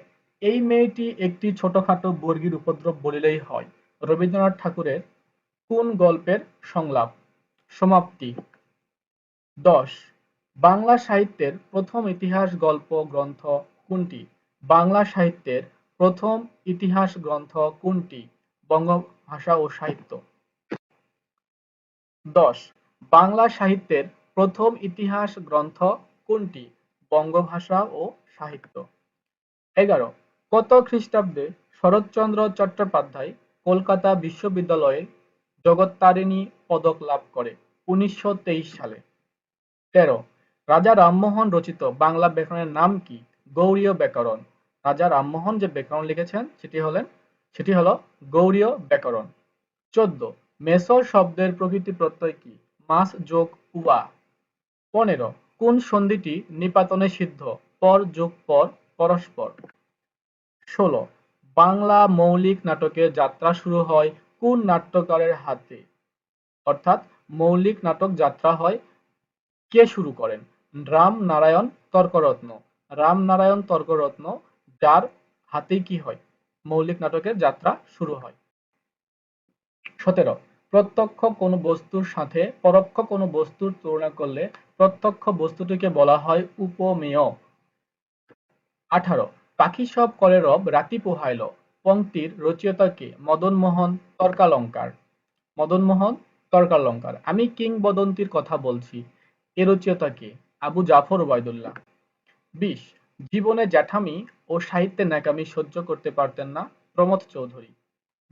এই মেয়েটি একটি ছোটখাটো বর্গির উপদ্রব বলিলেই হয় রবীন্দ্রনাথ ঠাকুরের কোন গল্পের সংলাপ? সমাপ্তি। 10 বাংলা সাহিত্যের প্রথম ইতিহাস গল্প গ্রন্থ কোনটি? বাংলা সাহিত্যের প্রথম ইতিহাস গ্রন্থ কোনটি? বঙ্গভাষা ও সাহিত্য। 10 বাংলা সাহিত্যের প্রথম ইতিহাস গ্রন্থ কোনটি? বঙ্গভাষা ও সাহিত্য। 11 কত খ্রিস্টাব্দে শরৎচন্দ্র চট্টোপাধ্যায় কলকাতা বিশ্ববিদ্যালয়ে জগত্তারিণী পদক লাভ করে? 1923 সালে। 13 রাজা রামমোহন রচিত বাংলা ব্যাকরণের নাম কি? গৌড়ীয় ব্যাকরণ। রাজা রামমোহন যে ব্যাকরণ লিখেছেন সেটি হলো গৌড়ীয় ব্যাকরণ। 14 মেসর শব্দের প্রকৃতি প্রত্যয় কি? মাস যোগ উয়া। 15 কোন সন্ধিটি নিপাতনে সিদ্ধ? পর যোগ পর পরস্পর। 16 বাংলা মৌলিক নাটকের যাত্রা শুরু হয় কোন নাট্যকারের হাতে? অর্থাৎ মৌলিক নাটক যাত্রা হয় কে শুরু করেন? রামনারায়ণ তর্করত্ন। রামনারায়ণ তর্করত্ন, যার হাতেই কি হয়? মৌলিক নাটকের যাত্রা শুরু হয়। 17 প্রত্যক্ষ কোনো বস্তুর সাথে পরোক্ষ কোনো বস্তুর তুলনা করলে প্রত্যক্ষ বস্তুটিকে বলা হয় উপমেয়। 18 পাখি সব করে রব রাতি পোহাইল পংক্তির রচয়িতা কে? মদনমোহন তর্কালঙ্কার। মদনমোহন তর্কালঙ্কার। আমি কিংবদন্তির কথা বলছি, এর রচয়িতা কে? আবু জাফর ওবায়দুল্লাহ। 20 জীবনে জ্যাঠামি ও সাহিত্যে ন্যাকামি সহ্য করতে পারতেন না প্রমথ চৌধুরী।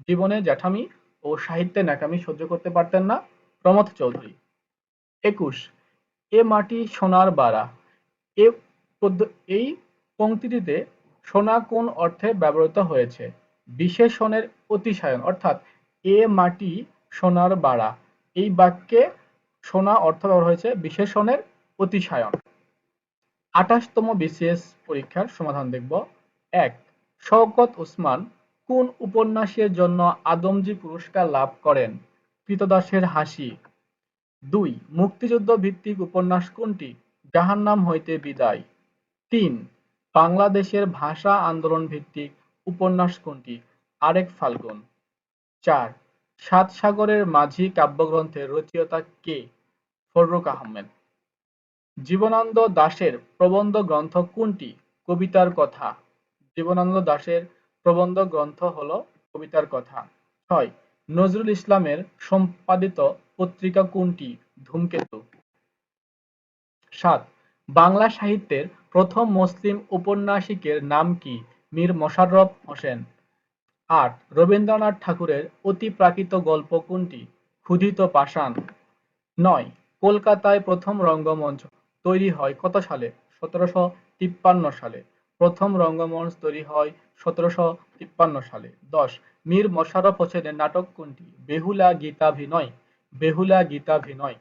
জীবনে জ্যাঠামি ও সাহিত্যে ন্যাকামি সহ্য করতে পারতেন না প্রমথ চৌধুরী। 21 এ মাটি সোনার বাড়া, এ এই পংক্তিটিতে সোনা কোন অর্থে ব্যবহৃত হয়েছে? বিশেষণের অতিশয়ন, অর্থাৎ এ মাটি সোনার বাড়া, এই বাক্যে সোনা অর্থ ব্যবহার হয়েছে বিশেষণের অতিশয়ন। 28তম বিসিএস পরীক্ষার সমাধান দেখব। 1 শওকত ওসমান কোন উপন্যাসের জন্য আদমজী পুরস্কার লাভ করেন? ক্রীতদাসের হাসি। 2 মুক্তিযুদ্ধ ভিত্তিক উপন্যাস কোনটি? জাহান্নাম হইতে বিদায়। 3 বাংলাদেশের ভাষা আন্দোলন ভিত্তিক উপন্যাস কোনটি? আরেক ফাল্গুন। 4 সাত সাগরের মাঝি কাব্যগ্রন্থের রচয়িতা কে? ফররুখ আহমেদ। জীবনানন্দ দাশের প্রবন্ধ গ্রন্থ কোনটি? কবিতার কথা। জীবনানন্দ দাশের প্রবন্ধ গ্রন্থ হল কবিতার কথা। 6 নজরুল ইসলামের সম্পাদিত পত্রিকা কোনটি? ধূমকেতু। 7 বাংলা সাহিত্যের প্রথম মুসলিম ঔপন্যাসিকের নাম কি? মীর মশাররফ হোসেন। 8 রবীন্দ্রনাথ ঠাকুরের অতিপ্রাকৃত গল্প কোনটি? ক্ষুধিত পাষাণ। 9 কলকাতায় প্রথম রঙ্গমঞ্চ তৈরি হয় কত সালে? 1753 সালে। প্রথম রঙ্গমঞ্চ তৈরি হয় 1753 সালে। 10 মীর মশাররফ হোসেনের নাটক কোনটি? বেহুলা গীতাভিনয়। বেহুলা গীতাভিনয়।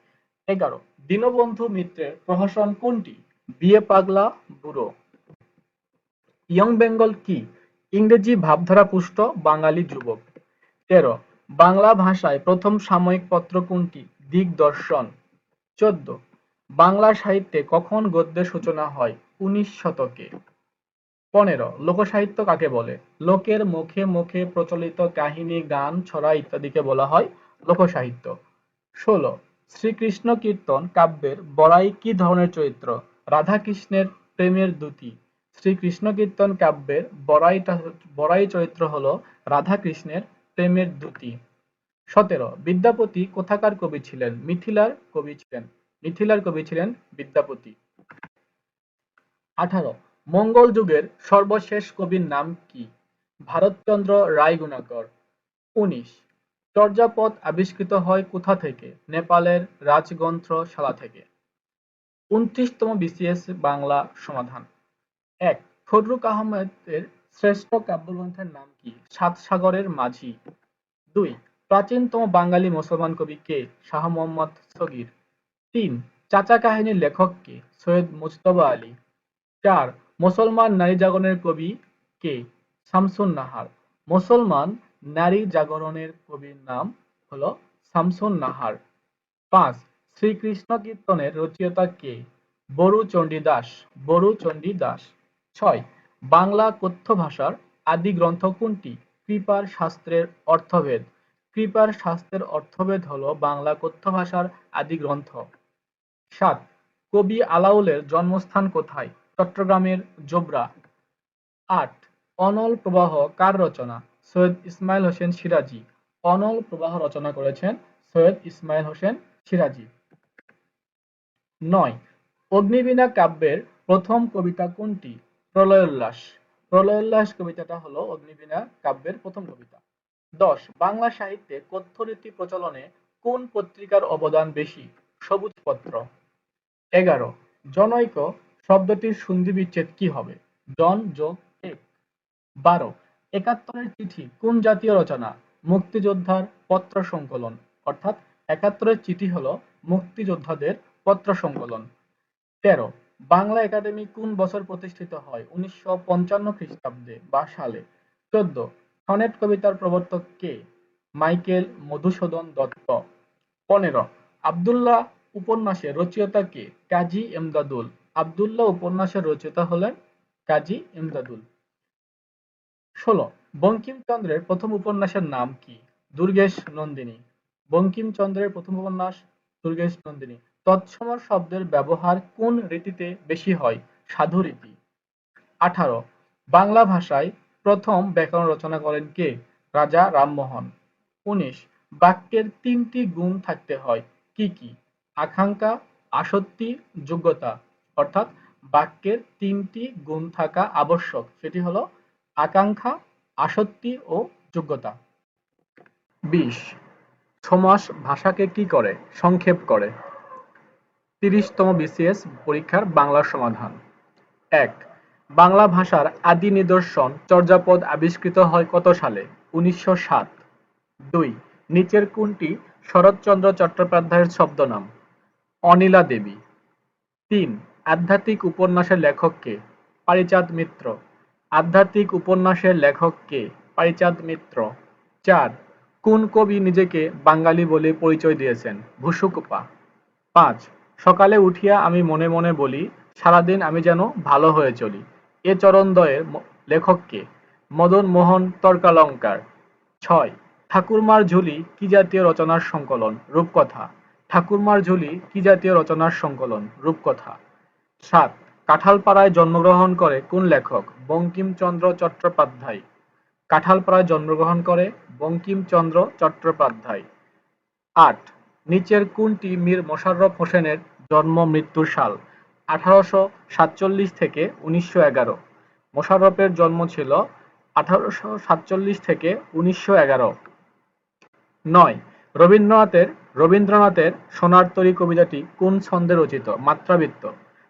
11 দীনবন্ধু মিত্রের প্রহসন কোনটি? বিয়ে পাগলা বুড়ো। ইয়ং বেঙ্গল কি? ইংরেজি ভাবধারা পুষ্ট বাঙালি যুবক। 13 বাংলা ভাষায় প্রথম সাময়িক পত্র কোনটি? দিগদর্শন। 14 বাংলা সাহিত্যে কখন গদ্যের সূচনা হয়? 19 শতকে। 15 লোকসাহিত্য কাকে বলে? লোকের মুখে মুখে প্রচলিত কাহিনী, গান, ছড়া ইত্যাদিকে বলা হয় লোকসাহিত্য। 16 শ্রীকৃষ্ণ কীর্তন কাব্যের বড়াই কি ধরনের চরিত্র? রাধা কৃষ্ণের প্রেমের দ্যুতি। শ্রীকৃষ্ণ কীর্তন কাব্যের বড়াই চরিত্র হলো রাধা কৃষ্ণের প্রেমের দ্যুতি। 17 বিদ্যাপতি কোথাকার কবি ছিলেন? মিথিলার কবি ছিলেন। মিথিলার কবি ছিলেন বিদ্যাপতি। 18 মঙ্গল যুগের সর্বশেষ কবির নাম কি? ভারতচন্দ্র রায়গুণাকর। 19 চর্যাপদ আবিষ্কৃত হয় কোথা থেকে? নেপালের রাজগ্রন্থশালা থেকে। 29তম বিসিএস বাংলা সমাধান। 1 ফররুখ আহমেদের শ্রেষ্ঠ কাব্যগ্রন্থের নাম কি? সাত সাগরের মাঝি। 2 প্রাচীনতম বাঙালি মুসলমান কবি কে? শাহ মোহাম্মদ সগীর। 3 চাচা কাহিনীর লেখক কে? সৈয়দ মুজতবা আলী। 4 মুসলমান নারী জাগরণের কবি কে? শামসুন নাহার। মুসলমান নারী জাগরণের কবির নাম হলো শামসুন নাহার। 5 শ্রীকৃষ্ণ কীর্তনের রচয়িতা কে? বরুচণ্ডী দাস। বরুচণ্ডী দাস। 6 বাংলা কথ্য ভাষার আদি গ্রন্থ কোনটি? কৃপার শাস্ত্রের অর্থভেদ। কৃপার শাস্ত্রের অর্থভেদ হলো বাংলা কথ্য ভাষার আদি গ্রন্থ। 7 কবি আলাওলের জন্মস্থান কোথায়? চট্টগ্রামের জোবরা। 8 অনল প্রবাহ কার রচনা? সৈয়দ ইসমাইল হোসেন সিরাজী। অনল প্রবাহ রচনা করেছেন সৈয়দ ইসমাইল হোসেন সিরাজী। 9 অগ্নিবীণা কাব্যের প্রথম কবিতা কোনটি? প্রলয়োল্লাস। প্রলয়োল্লাস কবিতাটা হলো অগ্নিবীণা কাব্যের প্রথম কবিতা। 10 বাংলা সাহিত্যে কথ্যরীতি প্রচলনে কোন পত্রিকার অবদান বেশি? সবুজপত্র। 11 জনৈক শব্দটির সন্ধি বিচ্ছেদ কি হবে? জন যোগ এক। 12 একাত্তরের চিঠি কোন জাতীয় রচনা? মুক্তিযোদ্ধার পত্র সংকলন। অর্থাৎ একাত্তরের চিঠি হলো মুক্তিযোদ্ধাদের পত্র সংকলন। 13 বাংলা একাডেমি কোন বছর প্রতিষ্ঠিত হয়? 1955 খ্রিস্টাব্দে বা সালে। 14 সনেট কবিতার প্রবর্তক কে? মাইকেল মধুসূদন দত্ত। 15 আব্দুল্লাহ উপন্যাসের রচয়িতা কে? কাজী এমদাদুল। আব্দুল্লাহ উপন্যাসের রচয়িতা হলেন কাজী এমদাদুল। 16 বঙ্কিমচন্দ্রের প্রথম উপন্যাসের নাম কি? দুর্গেশ নন্দিনী। বঙ্কিমচন্দ্রের প্রথম উপন্যাস দুর্গেশ নন্দিনী। তৎসম শব্দের ব্যবহার কোন রীতিতে বেশি হয়? সাধু রীতি। 18 বাংলা ভাষায় প্রথম ব্যাকরণ রচনা করেন কে? রাজা রামমোহন। 19 বাক্যের তিনটি গুণ থাকতে হয়, কি কি? আকাঙ্ক্ষা, আসক্তি, যোগ্যতা। অর্থাৎ বাক্যের তিনটি গুণ থাকা আবশ্যক, সেটি হলো আকাঙ্ক্ষা, আসক্তি ও যোগ্যতা। 20 সমাস ভাষাকে কি করে? সংক্ষেপ করে। 30তম বিসিএস পরীক্ষার বাংলা সমাধান। 1 বাংলা ভাষার আদি নিদর্শন চর্যাপদ আবিষ্কৃত হয় কত সালে? 1907। 2 নিচের কোনটি শরৎচন্দ্র চট্টোপাধ্যায়ের ছদ্মনাম? অনিলা দেবী। 3 আধ্যাত্মিক উপন্যাসের লেখক কে? পারিজাত মিত্র। আধ্যাত্মিক উপন্যাসের লেখক কে? পারিজাত মিত্র। 4 কোন কবি নিজেকে বাঙালি বলে পরিচয় দিয়েছেন? ভুসুকুপা। 5 সকালে উঠিয়া আমি মনে মনে বলি, সারাদিন আমি যেন ভালো হয়ে চলি। এ চরণদ্বয়ের লেখক কে? মদন মোহন তর্কালঙ্কার। 6 ঠাকুরমার ঝুলি কি জাতীয় রচনার সংকলন? রূপকথা। ঠাকুরমার ঝুলি কি জাতীয় রচনার সংকলন? রূপকথা। 7 কাঁঠালপাড়ায় জন্মগ্রহণ করে কোন লেখক? বঙ্কিমচন্দ্র চট্টোপাধ্যায়। কাঁঠালপাড়ায় জন্মগ্রহণ করে বঙ্কিমচন্দ্র চট্টোপাধ্যায়। 8 নিচের কোনটি মীর মশাররফ হোসেনের জন্ম মৃত্যুর সাল? 1847 থেকে 1911। মোশাররফের জন্ম ছিল 1847 থেকে 1911। 9 রবীন্দ্রনাথের সোনার তরী কবিতাটি কোন ছন্দে রচিত? মাত্রাবৃত্ত।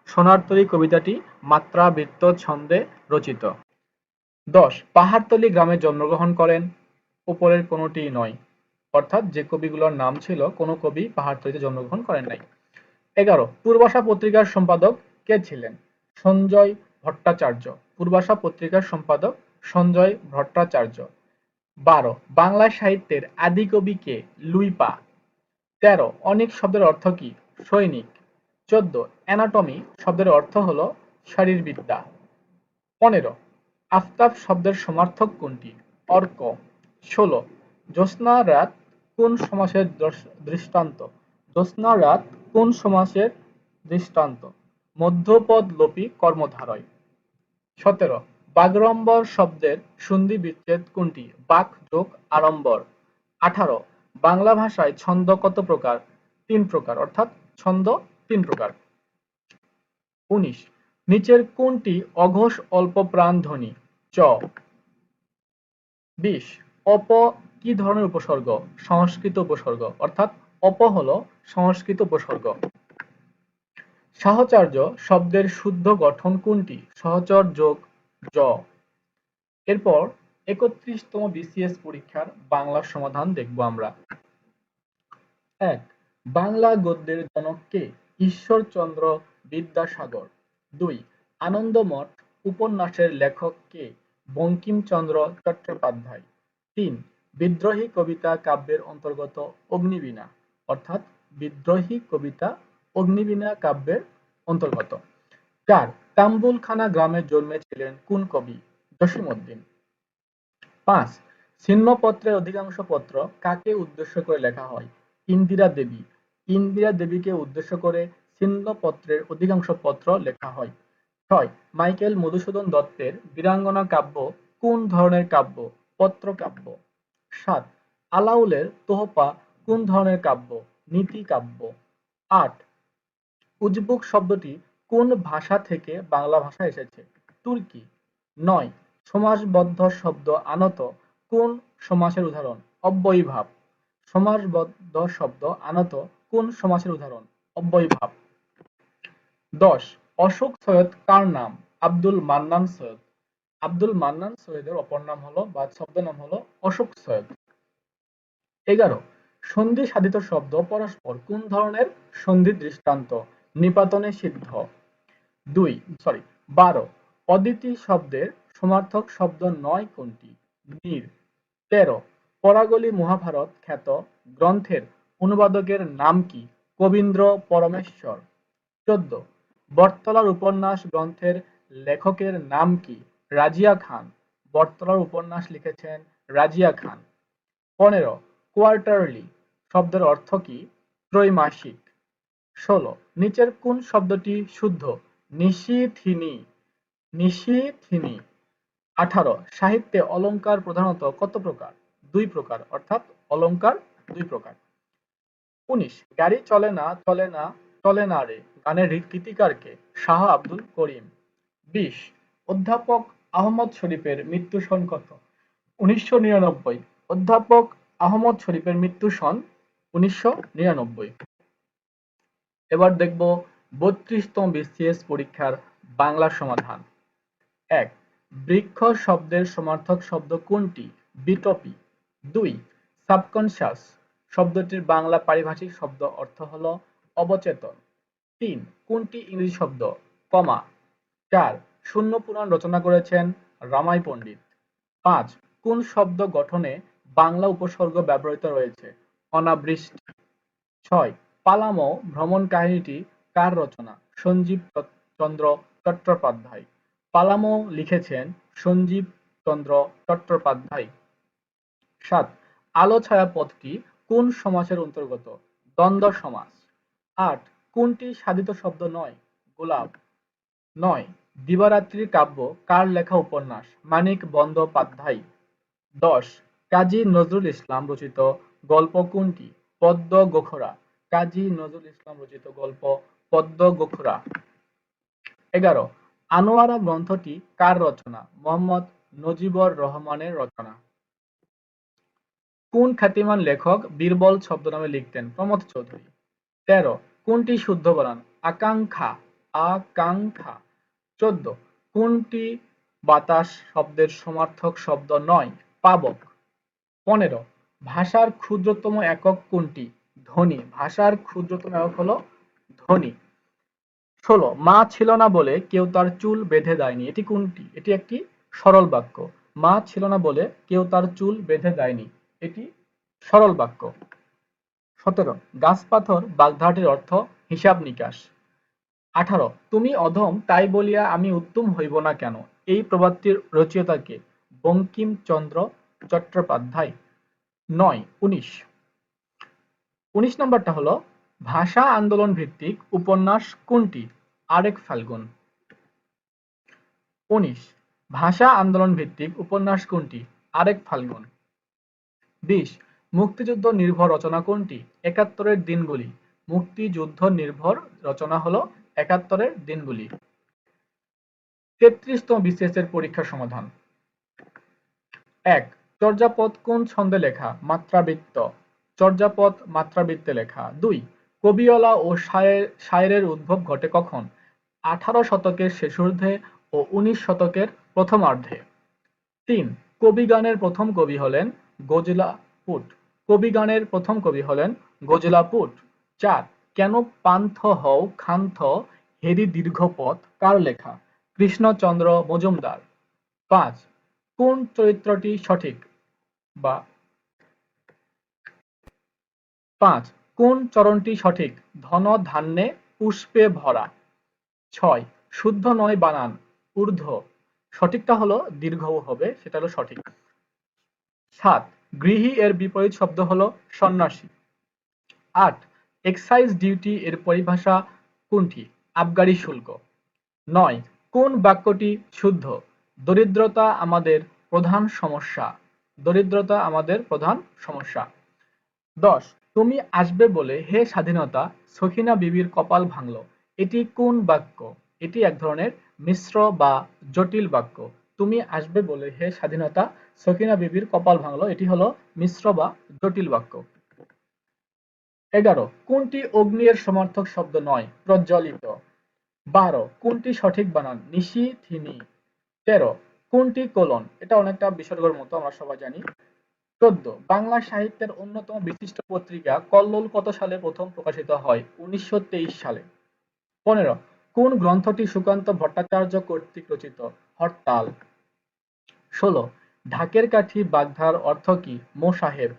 সোনার তরী কবিতাটি মাত্রাবৃত্ত ছন্দে রচিত। 10 পাহাড়তলী গ্রামে জন্মগ্রহণ করেন? উপরের কোনটিই নয়, অর্থাৎ যে কবিগুলোর নাম ছিল কোনো কবি পাহাড়তলীতে জন্মগ্রহণ করেন নাই। 11 পূর্বাশা পত্রিকার সম্পাদক কে ছিলেন? সঞ্জয় ভট্টাচার্য। পূর্বাশা পত্রিকার সম্পাদক সঞ্জয় ভট্টাচার্য। 12 বাংলা সাহিত্যের আদি কবি কে? লুইপা। 13 অনিক শব্দের অর্থ কি? সৈনিক। 14 অ্যানাটমি শব্দের অর্থ হলো শারীরবিদ্যা। 15 আফতাব শব্দের সমার্থক কোনটি? অর্ক। 16 জ্যোৎস্না রাত কোন সমাসের দৃষ্টান্ত? জ্যোৎস্না রাত কোন সমাসের দৃষ্টান্ত? মধ্যপদ লোপী কর্মধারয়। 17 বাগ্রম্বর শব্দের সন্ধি বিচ্ছেদ কোনটি? বাক যোগ আড়ম্বর। 18 বাংলা ভাষায় ছন্দ কত প্রকার? 3 প্রকার, অর্থাৎ ছন্দ 3 প্রকার। 19 নিচের কোনটি অঘোষ অল্প প্রাণ ধ্বনি? চ। 20 অপ কি ধরনের উপসর্গ? সংস্কৃত উপসর্গ, অর্থাৎ অপ হলো সংস্কৃত উপসর্গ। সাহচর্য শব্দের শুদ্ধ গঠন কোনটি? সহচর যোগ জ। এরপর 31তম বিসিএস পরীক্ষার বাংলা সমাধান দেখব আমরা। 1 বাংলা গদ্যের জনক কে? ঈশ্বরচন্দ্র বিদ্যাসাগর। 2. আনন্দমঠ উপন্যাসের লেখক কে? বঙ্কিমচন্দ্র চট্টোপাধ্যায়। 3. বিদ্রোহী কবিতা কাব্যের অন্তর্গত অগ্নিবীণা, অর্থাৎ বিদ্রোহী কবিতা অগ্নিবীণা কাব্যের অন্তর্গত। 4. তাম্বুলখানা গ্রামে জন্মেছিলেন কোন কবি? জসীমউদ্দীন। 5. ছিন্নপত্রের অধিকাংশ পত্র কাকে উদ্দেশ্য করে লেখা হয়? ইন্দিরা দেবী। ইন্দিরা দেবীকে উদ্দেশ্য করে ছিন্নপত্রের অধিকাংশ পত্র লেখা হয়। 6. মাইকেল মধুসূদন দত্তের বীরাঙ্গনা কাব্য কোন ধরনের কাব্য? পত্রকাব্য। 7. আলাওলের তোহফা কোন ধরনের কাব্য? নীতি কাব্য। 8. উজবুক শব্দটি কোন ভাষা থেকে বাংলা ভাষায় এসেছে? তুর্কি। 9. সমাসবদ্ধ শব্দ আনত কোন সমাসের উদাহরণ? অব্যয়ীভাব। সমাসবদ্ধ শব্দ আনত কোন সমাসের উদাহরণ? অব্যয়ীভাব। 10. অশোক সৈয়দ কার নাম? আব্দুল মান্নান সৈয়দ। আব্দুল মান্নান সৈয়দের অপর নাম হলো বা ছদ্মনাম হলো অশোক সৈয়দ। 11. সন্ধি সাধিত শব্দ পরস্পর কোন ধরনের সন্ধি দৃষ্টান্ত? নিপাতনে সিদ্ধ। 12. অদিতি শব্দের সমার্থক শব্দ নয় কোনটি? নীর। 13. পরাগলি মহাভারত খ্যাত গ্রন্থের অনুবাদকের নাম কি? কবীন্দ্র পরমেশ্বর। 14. বটতলার উপন্যাস গ্রন্থের লেখকের নাম কি? রাজিয়া খান। বটতলার উপন্যাস লিখেছেন রাজিয়া খান। 15. কোয়ার্টারলি শব্দের অর্থ কি? ত্রৈমাসিক। 16. নিচের কোন শব্দটি শুদ্ধ? নিশীথিনী। নিশীথিনী। 18. সাহিত্যে অলঙ্কার প্রধানত কত প্রকার? 2 প্রকার, অর্থাৎ অলঙ্কার 2 প্রকার। 19. গাড়ি চলে না চলে না চলে না রে গানের গীতিকার কে? শাহ আব্দুল করিম। 20. অধ্যাপক আহমদ শরীফের মৃত্যু সন কত? 1999। অধ্যাপক আহমদ শরীফের মৃত্যু সন 1999। এবার দেখব 32তম বিসিএস পরীক্ষার বাংলা সমাধান। 1. বৃক্ষ শব্দের সমার্থক শব্দ কোনটি? বিটপি। 2. সাবকনশাস শব্দটির বাংলা পারিভাষিক শব্দ অর্থ হলো অবচেতন। 3. কোনটি ইংরেজি শব্দ? কমা। 4. শূন্য পুরাণ রচনা করেছেন রামাই পণ্ডিত। 5. কোন শব্দ গঠনে বাংলা উপসর্গ ব্যবহৃত রয়েছে? অনাবৃষ্টি। 6. পালামৌ ভ্রমণ কাহিনীটি কার রচনা? সঞ্জীব চন্দ্র চট্টোপাধ্যায়। পালামৌ লিখেছেন সঞ্জীব চন্দ্র চট্টোপাধ্যায়। 7. আলো ছায়া পথটি কোন সমাসের অন্তর্গত? দ্বন্দ্ব সমাস। 8. কোনটি সাধিত শব্দ নয়? গোলাপ। 9. দিবারাত্রির কাব্য কার লেখা উপন্যাস? মানিক বন্দ্যোপাধ্যায়। 10. কাজী নজরুল ইসলাম রচিত গল্প কোনটি? পদ্ম গোখরা। কাজী নজরুল ইসলাম রচিত গল্প পদ্ম গোখরা। 11. আনোয়ারা গ্রন্থটি কার রচনা? মোহাম্মদ নজিবর রহমানের রচনা। কোন খ্যাতিমান লেখক বীরবল ছদ্মনামে লিখতেন? প্রমথ চৌধুরী। 13. কোনটি শুদ্ধ বানান? আকাঙ্ক্ষা। আকাঙ্ক্ষা। 14. কোনটি বাতাস শব্দের সমার্থক শব্দ নয়? পাবক। 15. ভাষার ক্ষুদ্রতম একক কোনটি? ধ্বনি। ভাষার ক্ষুদ্রতম একক হলো ধ্বনি। 16. মা ছিল না বলে কেউ তার চুল বেঁধে দেয়নি, এটি কোনটি? এটি একটি সরল বাক্য। মা ছিল না বলে কেউ তার চুল বেঁধে দেয়নি, এটি সরল বাক্য। 17. গাছপাথর বাগধারাটির অর্থ হিসাব নিকাশ। 18. তুমি অধম তাই বলিয়া আমি উত্তম হইব না কেন, এই প্রবাদটির রচয়িতা কে? বঙ্কিমচন্দ্র চট্টোপাধ্যায়। 19 নম্বরটা হলো ভাষা আন্দোলন ভিত্তিক উপন্যাস কোনটি? আরেক ফাল্গুন। 19. ভাষা আন্দোলন ভিত্তিক উপন্যাস কোনটি? আরেক ফাল্গুন। 20. মুক্তিযুদ্ধ নির্ভর রচনা কোনটি? একাত্তরের দিনগুলি। মুক্তিযুদ্ধ নির্ভর রচনা হলো একাত্তরের দিনগুলি। 33তম বিসিএস এর পরীক্ষা সমাধান। 1. চর্যাপদ কোন ছন্দে লেখা? মাত্রাবৃত্ত। চর্যাপদ মাত্রাবৃত্তে লেখা। 2. কবিয়লা ও শায়েরের উদ্ভব ঘটে কখন? 18 শতকের শেষার্ধে ও 19 শতকের প্রথমার্ধে। 3. কবিগানের প্রথম কবি হলেন গজলা পুট। কবিগানের প্রথম কবি হলেন গজলা পুট। 4. কেন পান্থ হও ক্ষান্ত হেরি দীর্ঘ পথ কার লেখা? কৃষ্ণচন্দ্র মজুমদার। 5 কোন চরিত্রটি সঠিক বা 5 কোন চরণটি সঠিক? ধন ধান্যে পুষ্পে ভরা। 6 শুদ্ধ নয় বানান ঊর্ধ্ব, সঠিকটা হলো দীর্ঘ হবে, সেটা হলো সঠিক। 7 গৃহী এর বিপরীত শব্দ হলো সন্ন্যাসী। 8 এক্সাইজ ডিউটি এর পরিভাষা কোনটি? আবগারি শুল্ক। 9 কোন বাক্যটি শুদ্ধ? দরিদ্রতা আমাদের প্রধান সমস্যা। দরিদ্রতা আমাদের প্রধান সমস্যা। 10 তুমি আসবে বলে হে স্বাধীনতা সখিনা বিবির কপাল ভাঙল। এটি কোন বাক্য? এটি এক ধরনের মিশ্র বা জটিল বাক্য। তুমি আসবে বলে হে স্বাধীনতা সখিনা বিবির কপাল ভাঙল, এটি হলো মিশ্র বা জটিল বাক্য। 11 কোনটি অগ্নি এর সমার্থক শব্দ নয়? প্রজ্বলিত। 12 কোনটি সঠিক বানান? নিশি থিনি। 13 কোনটি কোলন? এটা অনেকটা বিসর্গের মতো, আমরা সবাই জানি। 14 বাংলা সাহিত্যের অন্যতম বিশিষ্ট পত্রিকা কল্লোল কত সালে প্রথম প্রকাশিত হয়? 1923 সালে। 15 কোন গ্রন্থটি সুকান্ত ভট্টাচার্য কর্তৃক রচিত? হরতাল। 16 ঢাকের কাঠি বাগধার অর্থ কি? মোসাহেব।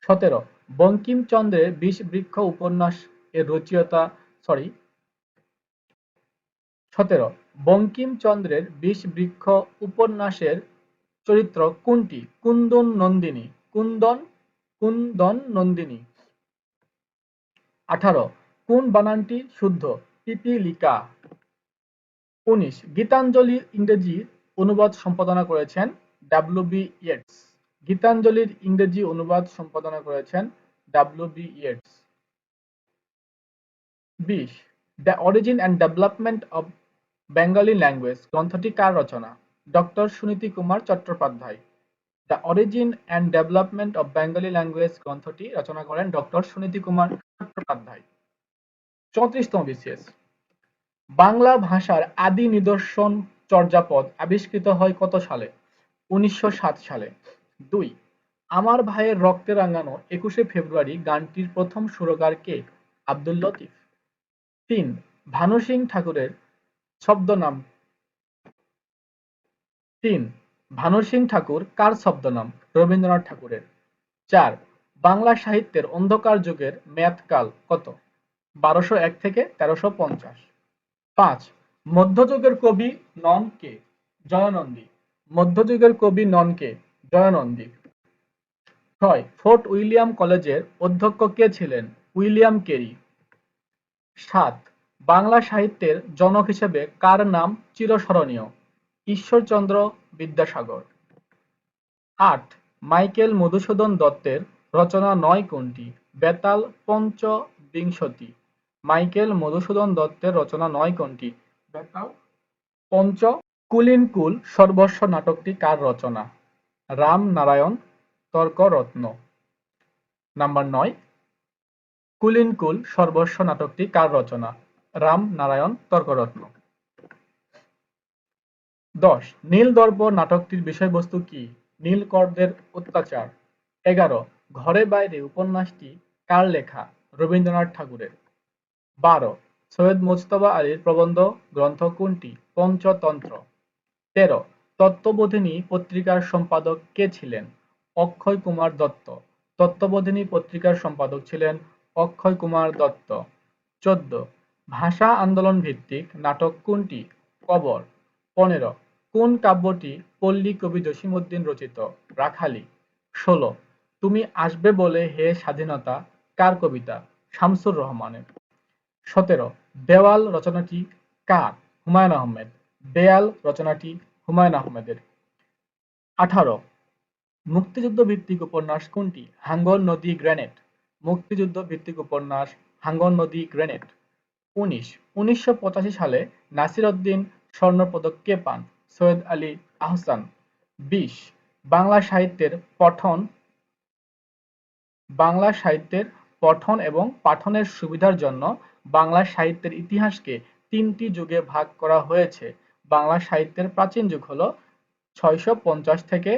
17 বঙ্কিমচন্দ্রের বিষবৃক্ষ উপন্যাস এর রচয়িতা 17 বঙ্কিমচন্দ্রের বিষবৃক্ষ উপন্যাসের চরিত্র কোনটি? কুন্দন নন্দিনী। কুন্দন নন্দিনী। 18 কোন বানানটি শুদ্ধ? পিপীলিকা। 19 গীতাঞ্জলির ইংরেজি অনুবাদ সম্পাদনা করেছেন ডব্লিউ.বি. ইয়েটস। গীতাঞ্জলির ইংরেজি অনুবাদ সম্পাদনা করেছেন W B. Yeats. 20 the origin and development of Bengali language গ্রন্থটি কার রচনা? Doctor Suniti Kumar Chattopadhyay. The origin and development of Bengali language গ্রন্থটি রচনা করেন ডক্টর সুনীতি কুমার চট্টোপাধ্যায়। 34তম বিসিএস বাংলা ভাষার আদি নিদর্শন চর্যাপদ আবিষ্কৃত হয় কত সালে? 1907 সালে। 2 আমার ভাইয়ের রক্তে রাঙানো 21শে ফেব্রুয়ারি গানটির প্রথম সুরকার কে? আব্দুল লতিফ। 3 ভানু সিং ঠাকুরের ছদ্মনাম 3 ভানু সিং ঠাকুর কার ছদ্মনাম? রবীন্দ্রনাথ ঠাকুরের। 4 বাংলা সাহিত্যের অন্ধকার যুগের মেয়াদকাল কত? 1201 থেকে 1350। 5 মধ্যযুগের কবি নন কে? জয়নন্দী। মধ্যযুগের কবি নন কে? জয়নন্দী। 6 ফোর্ট উইলিয়াম কলেজের অধ্যক্ষ কে ছিলেন? William Carey. 7 বাংলা সাহিত্যের জনক হিসেবে কার নাম চিরস্মরণীয়? ঈশ্বরচন্দ্র বিদ্যাসাগর। 8 মাইকেল মধুসূদন দত্তের রচনা নয় কোনটি? বেতাল পঞ্চবিংশতি। মাইকেল মধুসূদন দত্তের রচনা নয় কোনটি? বেতাল পঞ্চ। কুলীনকুল সর্বস্ব নাটকটি কার রচনা? রামনারায়ণ তর্করত্ন। নাম্বার 9 কুলীনকুল সর্বস্ব নাটকটি কার রচনা? রামনারায়ণ তর্করত্ন। 10 নীলদর্প নাটকটির বিষয়বস্তু কি? নীলকরদের অত্যাচার। 11 ঘরে বাইরে উপন্যাসটি কার লেখা? রবীন্দ্রনাথ ঠাকুরের। 12 সৈয়দ মুজতবা আলীর প্রবন্ধ গ্রন্থ কোনটি? পঞ্চতন্ত্র। 13 তত্ত্ববোধিনী পত্রিকার সম্পাদক কে ছিলেন? অক্ষয় কুমার দত্ত। তত্ত্ববোধিনী পত্রিকার সম্পাদক ছিলেন অক্ষয় কুমার দত্ত। 14 ভাষা আন্দোলন ভিত্তিক নাটক কোনটি? কবর। 15 কোন কাব্যটি পল্লী কবি জসিমউদ্দিন রচিত? রাখালি। 16 তুমি আসবে বলে হে স্বাধীনতা কার কবিতা? শামসুর রহমানের। 17 দেওয়াল রচনাটি কার? হুমায়ুন আহমেদ। দেয়াল রচনাটি হুমায়ুন আহমেদের। 18 মুক্তিযুদ্ধ ভিত্তিক উপন্যাস কোনটি? হাঙ্গর নদী গ্রেনেড। মুক্তিযুদ্ধ ভিত্তিক উপন্যাস হাঙ্গর নদী গ্রেনেড। 19 1985 সালে নাসির উদ্দিন স্বর্ণপদক কে পান? সৈয়দ আলী আহসান। 20 বাংলা সাহিত্যের পঠন এবং পাঠনের সুবিধার জন্য বাংলা সাহিত্যের ইতিহাসকে 3টি যুগে ভাগ করা হয়েছে। বাংলা সাহিত্যের প্রাচীন যুগ হলো 650 থেকে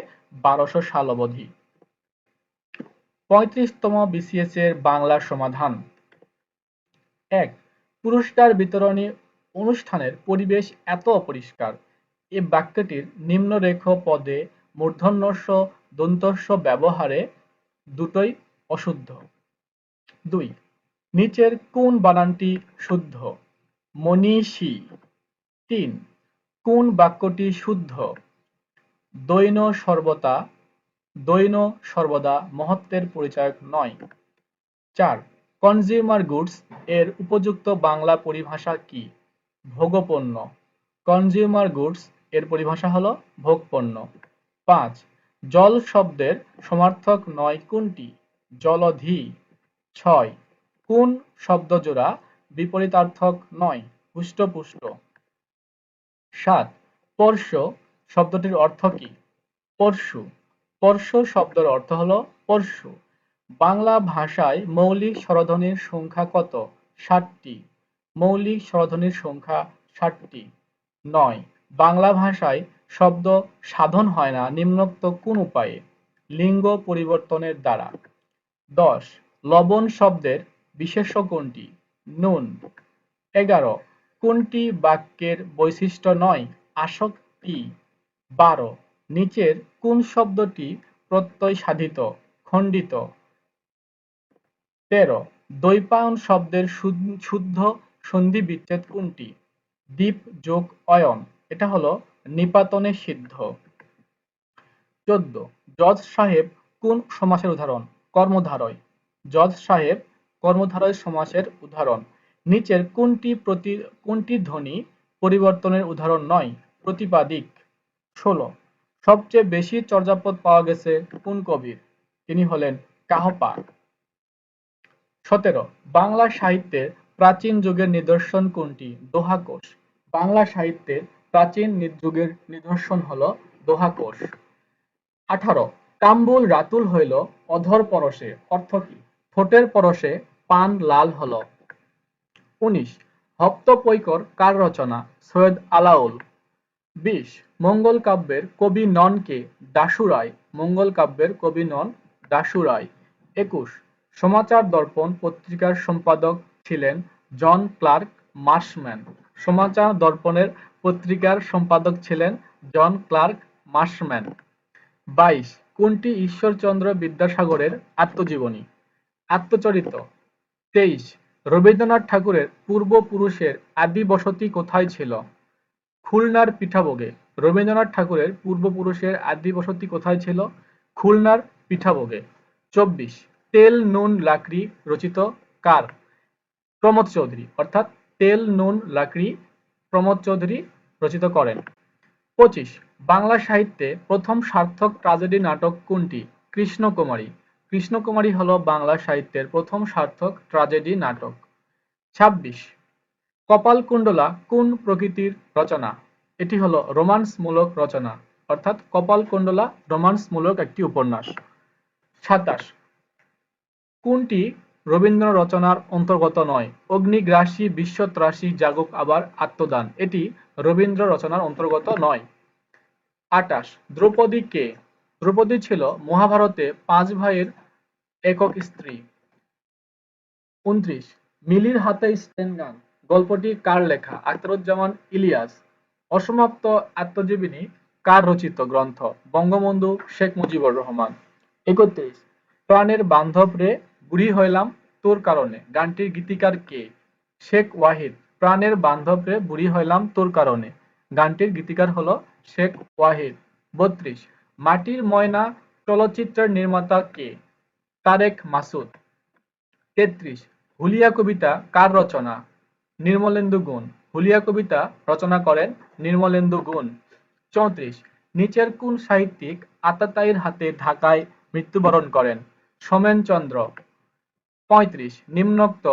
1200 সাল অবধি। 35তম বিসিএস এর বাংলা সমাধান। এক, পুরস্কার বিতরণী অনুষ্ঠানের পরিবেশ এত অপরিষ্কার। এ বাক্যটির নিম্নরেখ পদে মূর্ধন্যস্ব দন্তস্ব ব্যবহারে দুটোই অশুদ্ধ। ২, নিচের কোন বানানটি শুদ্ধ? মনীষী। ৩, কোন বাক্যটি শুদ্ধ? দৈন সর্বদা দৈন সর্বদা মহত্বের পরিচায়ক নয়। ৪, কনজিউমার গুডস এর উপযুক্ত বাংলা পরিভাষা কি? ভোগ্যপণ্য। কনজিউমার গুডস এর পরিভাষা হলো ভোগপণ্য। ৫, জল শব্দের সমার্থক নয় কোনটি? জলধি। ৬, কোন শব্দজোড়া বিপরীতার্থক নয়? হুষ্টপুষ্ট। ৭, পরশ শব্দটির অর্থ কি? পরশু। পরশ শব্দের অর্থ হলো পরশু। বাংলা ভাষায় মৌলিক স্বরধ্বনির সংখ্যা কত? ৭টি। মৌলিক স্বরধ্বনির সংখ্যা ৭টি। ৯, বাংলা ভাষায় শব্দ সাধন হয় না নিম্নোক্ত কোন উপায়ে? লিঙ্গ পরিবর্তনের দ্বারা। ১০, লবণ শব্দের বিশেষ্য কোনটি? নুন। ১১, কোনটি বাক্যের বৈশিষ্ট্য নয়? আসক্তি। ১২, নিচের কোন শব্দটি প্রত্যয় সাধিত? খণ্ডিত। ১৩, দ্বৈপায়ন শব্দের শুদ্ধ সন্ধি বিচ্ছেদ কোনটি? দীপ যোগ অয়ন, এটা হলো নিপাতনে সিদ্ধ। ১৪, জজ সাহেব কোন সমাসের উদাহরণ? কর্মধারয়। জজ সাহেব কর্মধারয় সমাসের উদাহরণ। নিচের কোনটি ধ্বনি পরিবর্তনের উদাহরণ নয়? প্রতিপাদিক। ১৬, সবচেয়ে বেশি চর্যাপদ পাওয়া গেছে কোন কবির? তিনি হলেন কাহ্পা। ১৭, বাংলা সাহিত্যের প্রাচীন যুগের নিদর্শন কোনটি? দোহাকোষ। বাংলা সাহিত্যের প্রাচীন যুগের নিদর্শন হলো দোহাকোষ। ১৮, কাম্বুল রাতুল হইল অধর পরশে, অর্থ কি? ঠোঁটের পরশে পান লাল হল। ১৯, হপ্তপৈকর কার রচনা? সৈয়দ আলাওল। ২০, মঙ্গল কাব্যের কবি নন কে? দাশু রায়। মঙ্গল কাব্যের কবি নন দাশু রায়। ২১, সমাচার দর্পণ পত্রিকার সম্পাদক ছিলেন জন ক্লার্ক মার্শম্যান। সমাচার দর্পণের পত্রিকার সম্পাদক ছিলেন জন ক্লার্ক মার্শম্যান। ২২, কোনটি ঈশ্বরচন্দ্র বিদ্যাসাগরের আত্মজীবনী? আত্মচরিত। ২৩, রবীন্দ্রনাথ ঠাকুরের পূর্বপুরুষের আদি বসতি কোথায় ছিল? খুলনার পিঠাভোগে। রবীন্দ্রনাথ ঠাকুরের পূর্বপুরুষের আদি বসতি কোথায় ছিল? খুলনার পিঠাভোগে। ২৪, তেল নুন লাকড়ি রচিত কার? প্রমথ চৌধুরী, অর্থাৎ তেল নুন লাকড়ি প্রমথ চৌধুরী রচিত করেন। ২৫, বাংলা সাহিত্যে প্রথম সার্থক ট্র্যাজেডি নাটক কোনটি? কৃষ্ণকুমারী। কৃষ্ণকুমারী হলো বাংলা সাহিত্যের প্রথম সার্থক ট্র্যাজেডি নাটক। ২৬, কপালকুণ্ডলা কোন প্রকৃতির রচনা? এটি হলো রোমান্সমূলক রচনা, অর্থাৎ কপালকুণ্ডলা রোমান্সমূলক একটি উপন্যাস। ২৭, কোনটি রবীন্দ্র রচনার অন্তর্গত নয়? অগ্নিগ্রাসী বিশ্বত্রাসী জাগুক আবার আত্মদান, এটি রবীন্দ্র রচনার অন্তর্গত নয়। ২৮, দ্রৌপদী কে? দ্রৌপদী ছিল মহাভারতে ৫ ভাইয়ের একক স্ত্রী। ২৯, মিলির হাতে স্টেন গান গল্পটি কার লেখা? আখতারুজ্জামান ইলিয়াস। অসমাপ্ত আত্মজীবনী কার রচিত গ্রন্থ? বঙ্গবন্ধু শেখ মুজিবুর রহমান। ৩১, প্রাণের বান্ধব রে বুড়ি হইলাম তোর কারণে গানটির গীতিকার কে? শেখ ওয়াহিদ। প্রাণের বান্ধব রে বুড়ি হইলাম তোর কারণে গানটির গীতিকার হলো শেখ ওয়াহিদ। ৩২, মাটির ময়না চলচ্চিত্রের নির্মাতা কে? তারেক মাসুদ। ৩৩, হুলিয়া কবিতা কার রচনা? নির্মলেন্দু গুণ। হুলিয়া কবিতা রচনা করেন নির্মলেন্দু গুণ। ৩৪, নিচের কোন সাহিত্যিক আতাতায়ীর হাতে ঢাকায় মৃত্যুবরণ করেন? সোমেনচন্দ্র। ৩৫, নিম্নোক্ত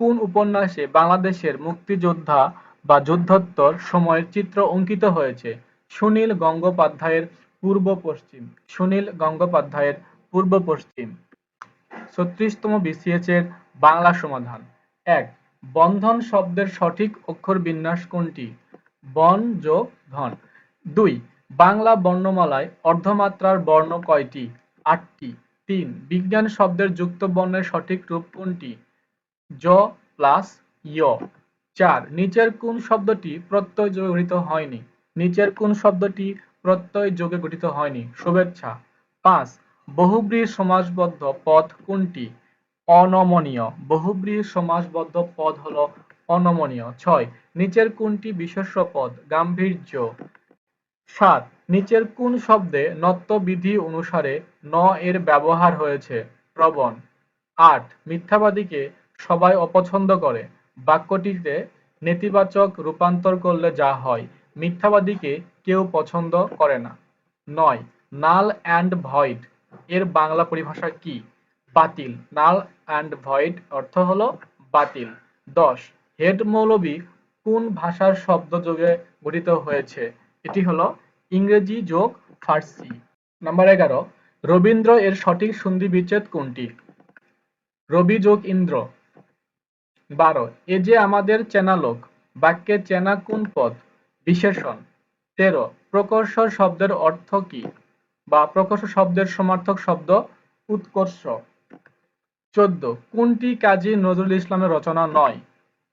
কোন উপন্যাসে বাংলাদেশের মুক্তিযোদ্ধা বা যুদ্ধোত্তর সময়ের চিত্র অঙ্কিত হয়েছে? সুনীল গঙ্গোপাধ্যায়ের পূর্ব পশ্চিম। সুনীল গঙ্গোপাধ্যায়ের পূর্ব পশ্চিম। ৩৬তম বিসিএস এর বাংলা সমাধান। ১, বন্ধন শব্দের সঠিক অক্ষর বিন্যাস কোনটি? বন যোগ ধন। ২, বাংলা বর্ণমালায় অর্ধমাত্রার বর্ণ কয়টি? ৮টি। ৩, বিজ্ঞান শব্দের যুক্ত বর্ণের সঠিক রূপ কোনটি? জ প্লাস ইয়। 4 নিচের কোন শব্দটি প্রত্যয় যোগে গঠিত হয়নি? নিচের কোন শব্দটি প্রত্যয় যোগে গঠিত হয়নি? শুভেচ্ছা। 5 বহুব্রীহি সমাসবদ্ধ পদ কোনটি? অনমনীয়। বহুব্রীহি সমাসবদ্ধ পদ হলো অনমনীয়। 6 নিচের কোনটি বিশেষ্য পদ? গাম্ভীর্য। 7 নিচের কোন শব্দে নত্ব বিধি অনুসারে ন এর ব্যবহার হয়েছে? প্রবণ। 8 মিথ্যাবাদীকে সবাই অপছন্দ করে, বাক্যটিতে নেতিবাচক রূপান্তর করলে যা হয়। মিথ্যাবাদীকে কেউ পছন্দ করে না। 9 নাল অ্যান্ড ভয়েড এর বাংলা পরিভাষা কি? বাতিল। নাল অ্যান্ড ভয়েড অর্থ হলো বাতিল। 10 হেড মৌলবী কোন ভাষার শব্দ যোগে গঠিত হয়েছে? এটি হলো ইংরেজি যোগ ফার্সি। নাম্বার 11 রবীন্দ্র এর সঠিক সন্ধি বিচ্ছেদ কোনটি? রবি যোগ ইন্দ্র। 12 এ যে আমাদের চেনা লোক বাক্যে চেনা কোন পদ? বিশেষণ। 13 প্রকর্ষর শব্দের অর্থ কি? বা প্রকর্ষর শব্দের সমার্থক শব্দ উৎকর্ষ। 14 কোনটি কাজী নজরুল ইসলামের রচনা নয়?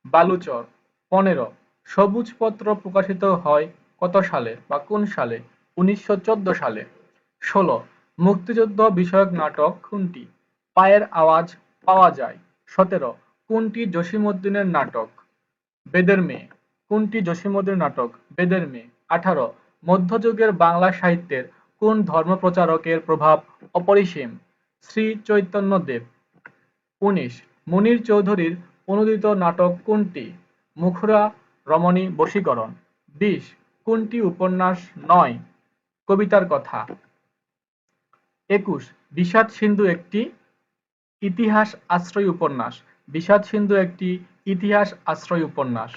বালুচর। 15 সবুজ পত্র প্রকাশিত হয় কত সালে বা কোন সালে? 1914 সালে। 16 মুক্তিযুদ্ধ বিষয়ক নাটক কোনটি? পায়ের আওয়াজ পাওয়া যায়। 17 কোনটি জসীমউদ্দিনের নাটক? বেদের মেয়ে। কোনটি জসীমউদ্দিনের নাটক? বেদের মেয়ে। 18 মধ্যযুগের বাংলা সাহিত্যের কোন ধর্মপ্রচারকের প্রভাব অপরিসীম? শ্রী চৈতন্যদেব। 19 মুনীর চৌধুরীর অনূদিত নাটক কোনটি? মুখরা রমণী বশীকরণ। 20 কোনটি উপন্যাস নয়, কবিতার কথা? 21 বিষাদ সিন্ধু একটি ইতিহাস আশ্রয়ী উপন্যাস। বিষাদ সিন্ধু একটি ইতিহাস আশ্রয়ী উপন্যাস।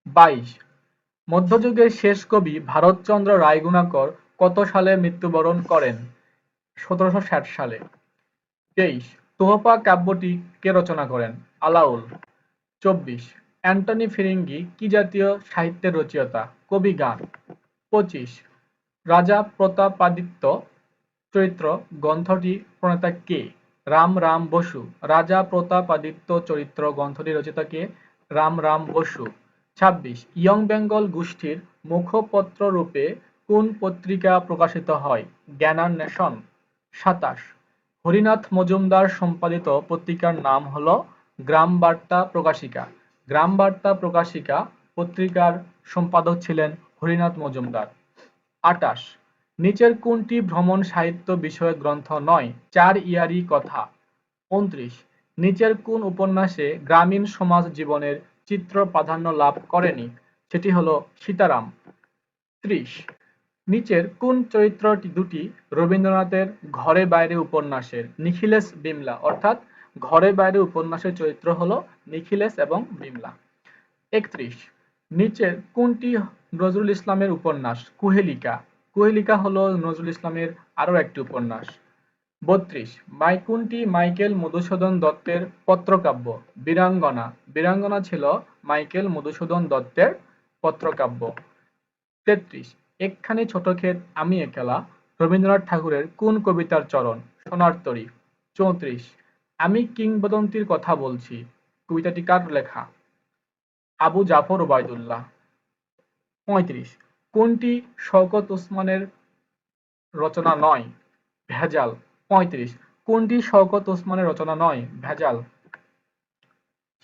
22 মধ্যযুগের শেষ কবি ভারতচন্দ্র রায়গুণাকর কত সালে মৃত্যুবরণ করেন? 1760 সালে। 23 তোহফা কাব্যটি কে রচনা করেন? আলাওল। 24 অ্যান্টনি ফিরিঙ্গি কি জাতীয় সাহিত্যের রচয়িতা? কবি গান। 25 রাজা প্রতাপাদিত্য চরিত্র গ্রন্থটি প্রণেতা কে? রাম রাম বসু। রাজা প্রতাপাদিত্য চরিত্র গ্রন্থটি রচয়িতা কে? রাম রাম বসু। 26 ইয়ং বেঙ্গল গোষ্ঠীর মুখপত্র রূপে কোন পত্রিকা প্রকাশিত হয়? জ্ঞানার নেশন। 27 হরিনাথ মজুমদার সম্পাদিত পত্রিকার নাম হলো গ্রাম বার্তা প্রকাশিকা। গ্রাম বার্তা প্রকাশিকা পত্রিকার সম্পাদক ছিলেন হরিনাথ মজুমদার। 28 নিচের কোনটি ভ্রমণ সাহিত্য বিষয়ক গ্রন্থ নয়? চার ইয়ারি কথা। 29 নিচের কোন উপন্যাসে গ্রামীণ সমাজ জীবনের চিত্র প্রাধান্য লাভ করেনি? সেটি হলো সীতারাম। 30 নিচের কোন চরিত্রটি দুটি রবীন্দ্রনাথের ঘরে বাইরে উপন্যাসের? নিখিলেশ বিমলা। অর্থাৎ ঘরে বাইরে উপন্যাসের চরিত্র হলো নিখিলেশ এবং বিমলা। 31 নিচের কোনটি নজরুল ইসলামের উপন্যাস? কুহেলিকা। কুহেলিকা হলো নজরুল ইসলামের আরো একটি উপন্যাস। 32 কোনটি মাইকেল মধুসূদন দত্তের পত্রকাব্য? বীরাঙ্গনা। বীরাঙ্গনা ছিল মাইকেল মধুসূদন দত্তের পত্রকাব্য। 33 একখানি ছোট ক্ষেত আমি একলা রবীন্দ্রনাথ ঠাকুরের কোন কবিতার চরণ? সোনার তরী। 34 আমি কিংবদন্তির কথা বলছি কবিতাটি কার লেখা? আবু জাফর ওবায়দুল্লাহ। 35 কোনটি শওকত ওসমানের রচনা নয়? ভেজাল। 35 কোনটি শওকত ওসমানের রচনা নয়? ভেজাল।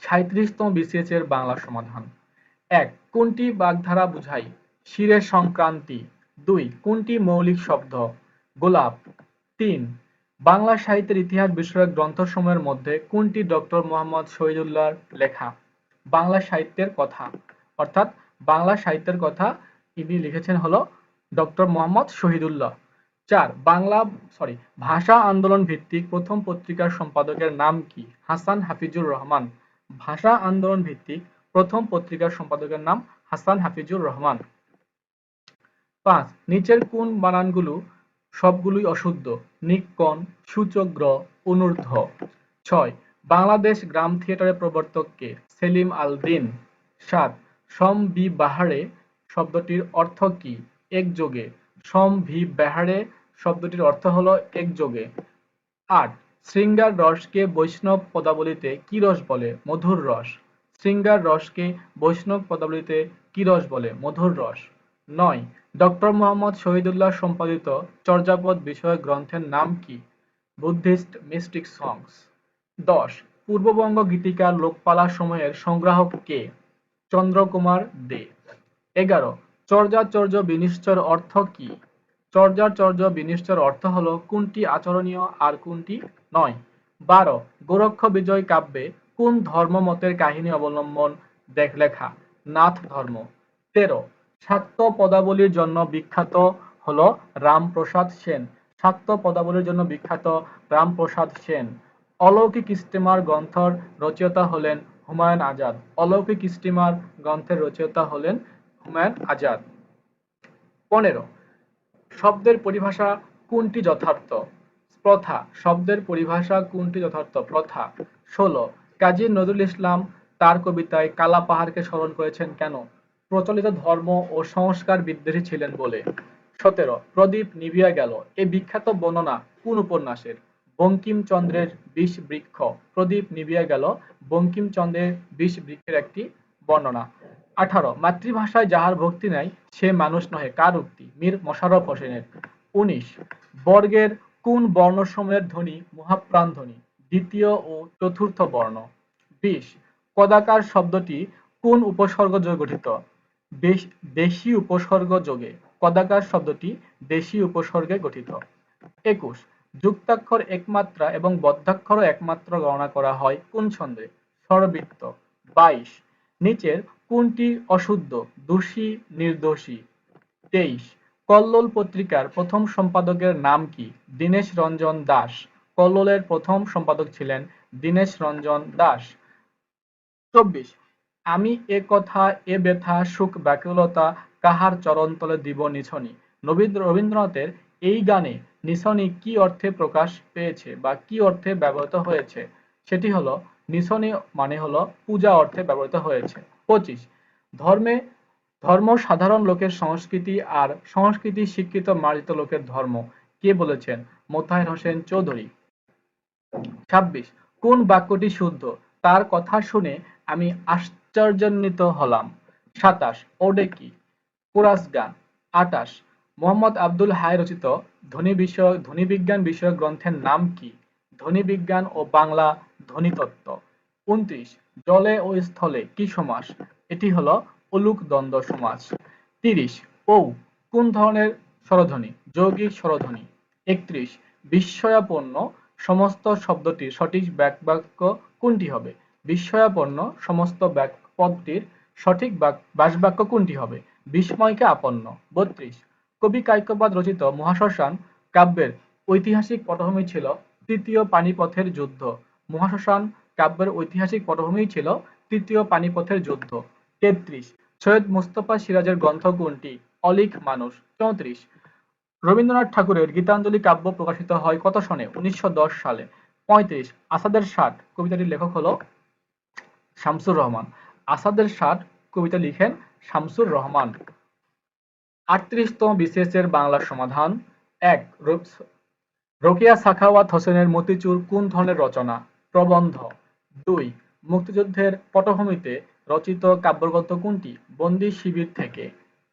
37তম বিসিএস এর বাংলা সমাধান। 1 কোনটি বাগধারা বুঝায়? শিরের সংক্রান্তি। 2 কোনটি মৌলিক শব্দ? গোলাপ। 3 বাংলা সাহিত্যের ইতিহাস বিষয়ক গ্রন্থসমূহের মধ্যে কোনটি ডক্টর মোহাম্মদ শহীদুল্লাহর লেখা? বাংলা সাহিত্যের কথা। অর্থাৎ বাংলা সাহিত্যের কথা ইনি লিখেছেন হলো ডক্টর মোহাম্মদ শহীদুল্লাহ। 4 ভাষা আন্দোলন ভিত্তিক প্রথম পত্রিকার সম্পাদকের নাম কি? হাসান হাফিজুর রহমান। ভাষা আন্দোলন ভিত্তিক প্রথম পত্রিকার সম্পাদকের নাম হাসান হাফিজুর রহমান। 5 নিচের কোন বানানগুলো সবগুলোই অশুদ্ধ? নিক্কণ, সূচগ্র, অনূর্ধ্ব। 6 বাংলাদেশ গ্রাম থিয়েটারের প্রবর্তক কে? সেলিম আল দীন। 7 সমভিব্যাহারে শব্দটির অর্থ কি? একযোগে। সমভিব্যাহারে শব্দটির অর্থ হলো একযোগে। 8 শৃঙ্গার রসকে বৈষ্ণব পদাবলিতে কি রস বলে? মধুর রস। শৃঙ্গার রসকে বৈষ্ণব পদাবলিতে কি রস বলে? মধুর রস। ৯ ডক্টর মোহাম্মদ শহীদুল্লাহ সম্পাদিত চর্যাপদ বিষয়ক গ্রন্থের নাম কি? বুদ্ধিস্ট মিস্টিক সংস। ১০ পূর্ববঙ্গ গীতিকার লোকপালা সময়ের সংগ্রাহক কে? চন্দ্রকুমার দে। ১১ চর্যাচর্য বিনিশ্চর অর্থ কি? চর্যাচর্য বিনিশ্চর অর্থ হলো কোনটি আচরণীয় আর কোনটি নয়। ১২ গোরক্ষ বিজয় কাব্যে কোন ধর্মমতের কাহিনী অবলম্বন লেখা? নাথ ধর্ম। ১৩ শাক্ত পদাবলীর জন্য বিখ্যাত হলো রামপ্রসাদ সেন। শাক্ত পদাবলীর জন্য বিখ্যাত রামপ্রসাদ সেন। অলৌকিক স্টিমার গ্রন্থের রচয়িতা হলেন হুমায়ুন আজাদ। অলৌকিক স্টিমার গ্রন্থের রচয়িতা হলেন হুমায়ুন আজাদ। ১৫ শব্দের পরিভাষা কোনটি যথার্থ? প্রথা। শব্দের পরিভাষা কোনটি যথার্থ? প্রথা। ১৬ কাজী নজরুল ইসলাম তার কবিতায় কালা পাহাড়কে স্মরণ করেছেন কেন? প্রচলিত ধর্ম ও সংস্কার বিদ্বেষী ছিলেন বলে। ১৭ প্রদীপ নিভিয়া গেল এই বিখ্যাত বর্ণনা কোন উপন্যাসের? বঙ্কিমচন্দ্রের বিষবৃক্ষ। প্রদীপ নিভিয়া গেল বঙ্কিমচন্দ্রের বিষবৃক্ষের একটি বর্ণনা। ১৮ মাতৃভাষায় যাহার ভক্তি নাই সে মানুষ নহে কার উক্তি? মীর মশাররফ হোসেনের। ১৯ বর্গের কোন বর্ণসমূহের ধ্বনি মহাপ্রাণ ধ্বনি? দ্বিতীয় ও চতুর্থ বর্ণ। ২০ কদাকার শব্দটি কোন উপসর্গ যোগে গঠিত? দেশী উপসর্গ যোগে। কদাকার শব্দটি দেশী উপসর্গে গঠিত। ২১ যুক্তাক্ষর একমাত্রা এবং বদ্ধাক্ষরও একমাত্র গণনা করা হয় কোন ছন্দে? স্বরবৃত্ত। ২২ নিচের কোনটি অশুদ্ধ? দোষী, নির্দোষী। ২৩ কল্লোল পত্রিকার প্রথম সম্পাদকের নাম কি? দীনেশ রঞ্জন দাস। কল্লোলের প্রথম সম্পাদক ছিলেন দীনেশ রঞ্জন দাস। ২৪ আমি এ কথা এ ব্যথা সুখ ব্যাকুলতা কাহার চরণতলে দিব নিছনি। রবীন্দ্রনাথের এই গানে নিছনি কি অর্থে প্রকাশ পেয়েছে বা কি অর্থে ব্যবহৃত হয়েছে? সেটি হলো নিছনি মানে হলো পূজা অর্থে ব্যবহৃত হয়েছে। ২৫ ধর্ম সাধারণ লোকের সংস্কৃতি আর সংস্কৃতি শিক্ষিত মার্জিত লোকের ধর্ম কে বলেছেন? মোতাহের হোসেন চৌধুরী। ২৬ কোন বাক্যটি শুদ্ধ? তার কথা শুনে আমি আশ্চর্যান্বিত হলাম। ২৭ ওডে কি? কোরাস গান। ২৮ মোহাম্মদ আবদুল হাই রচিত ধ্বনিবিজ্ঞান বিষয়ক গ্রন্থের নাম কি? ধ্বনিবিজ্ঞান ও বাংলা ধ্বনিতত্ত্ব। ২৯ জলে ও স্থলে কি সমাস? এটি হলো অলুক দ্বন্দ্ব সমাস। ৩০ ঔ কোন ধরনের স্বরধ্বনি? যৌগিক স্বরধ্বনি। ৩১ বিস্ময়াপন্ন সমস্ত শব্দটির সঠিক ব্যাসবাক্য কোনটি হবে? বিস্ময়াপন্ন সমস্ত পদটির সঠিক ব্যাসবাক্য কোনটি হবে? বিস্ময়কে আপন্ন। ৩২ কবি কায়কবাদ রচিত মহাশ্মশান কাব্যের ঐতিহাসিক পটভূমি ছিল তৃতীয় পানিপথের যুদ্ধ। মহাশ্মশান কাব্যের ঐতিহাসিক পটভূমি ছিল তৃতীয় পানিপথের যুদ্ধ। ৩৩ সৈয়দ মুস্তফা সিরাজের গ্রন্থ কোনটি? অলীক মানুষ। ৩৪ রবীন্দ্রনাথ ঠাকুরের গীতাঞ্জলি কাব্য প্রকাশিত হয় কত সনে? ১৯১০ সালে। ৩৫ আসাদের ষাট কবিতাটির লেখক হলো শামসুর রহমান। আসাদের ষাট কবিতা লিখেন শামসুর রহমান। ৩৮তম বিসিএস এর বাংলা সমাধান। ১ রোকেয়া সাখাওয়াত হোসেনের মতিচুর কোন ধরনের রচনা? প্রবন্ধ। ২ মুক্তিযুদ্ধের পটভূমিতে রচিত কাব্যগ্রন্থ কোনটি? বন্দী শিবির থেকে।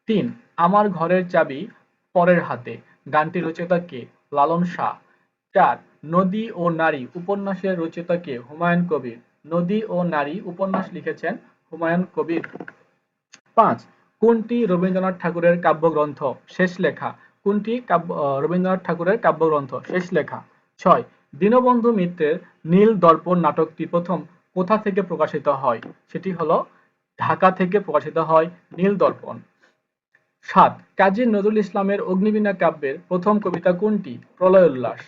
৩ আমার ঘরের চাবি পরের হাতে গানটির রচয়িতা কে? লালন শাহ। ৪ নদী ও নারী উপন্যাসের রচয়িতা কে? হুমায়ুন কবির। নদী ও নারী উপন্যাস লিখেছেন হুমায়ুন কবির। ৫ কোনটি রবীন্দ্রনাথ ঠাকুরের কাব্যগ্রন্থ শেষ লেখা? কোনটি রবীন্দ্রনাথ ঠাকুরের কাব্যগ্রন্থ শেষ লেখা? ৬ দীনবন্ধু মিত্রের নীল দর্পণ নাটকটি প্রথম কোথা থেকে প্রকাশিত হয়? সেটি হলো ঢাকা থেকে প্রকাশিত হয় নীল দর্পণ। ৭ কাজী নজরুল ইসলামের অগ্নিবীণা কাব্যের প্রথম কবিতা কোনটি? প্রলয় উল্লাস।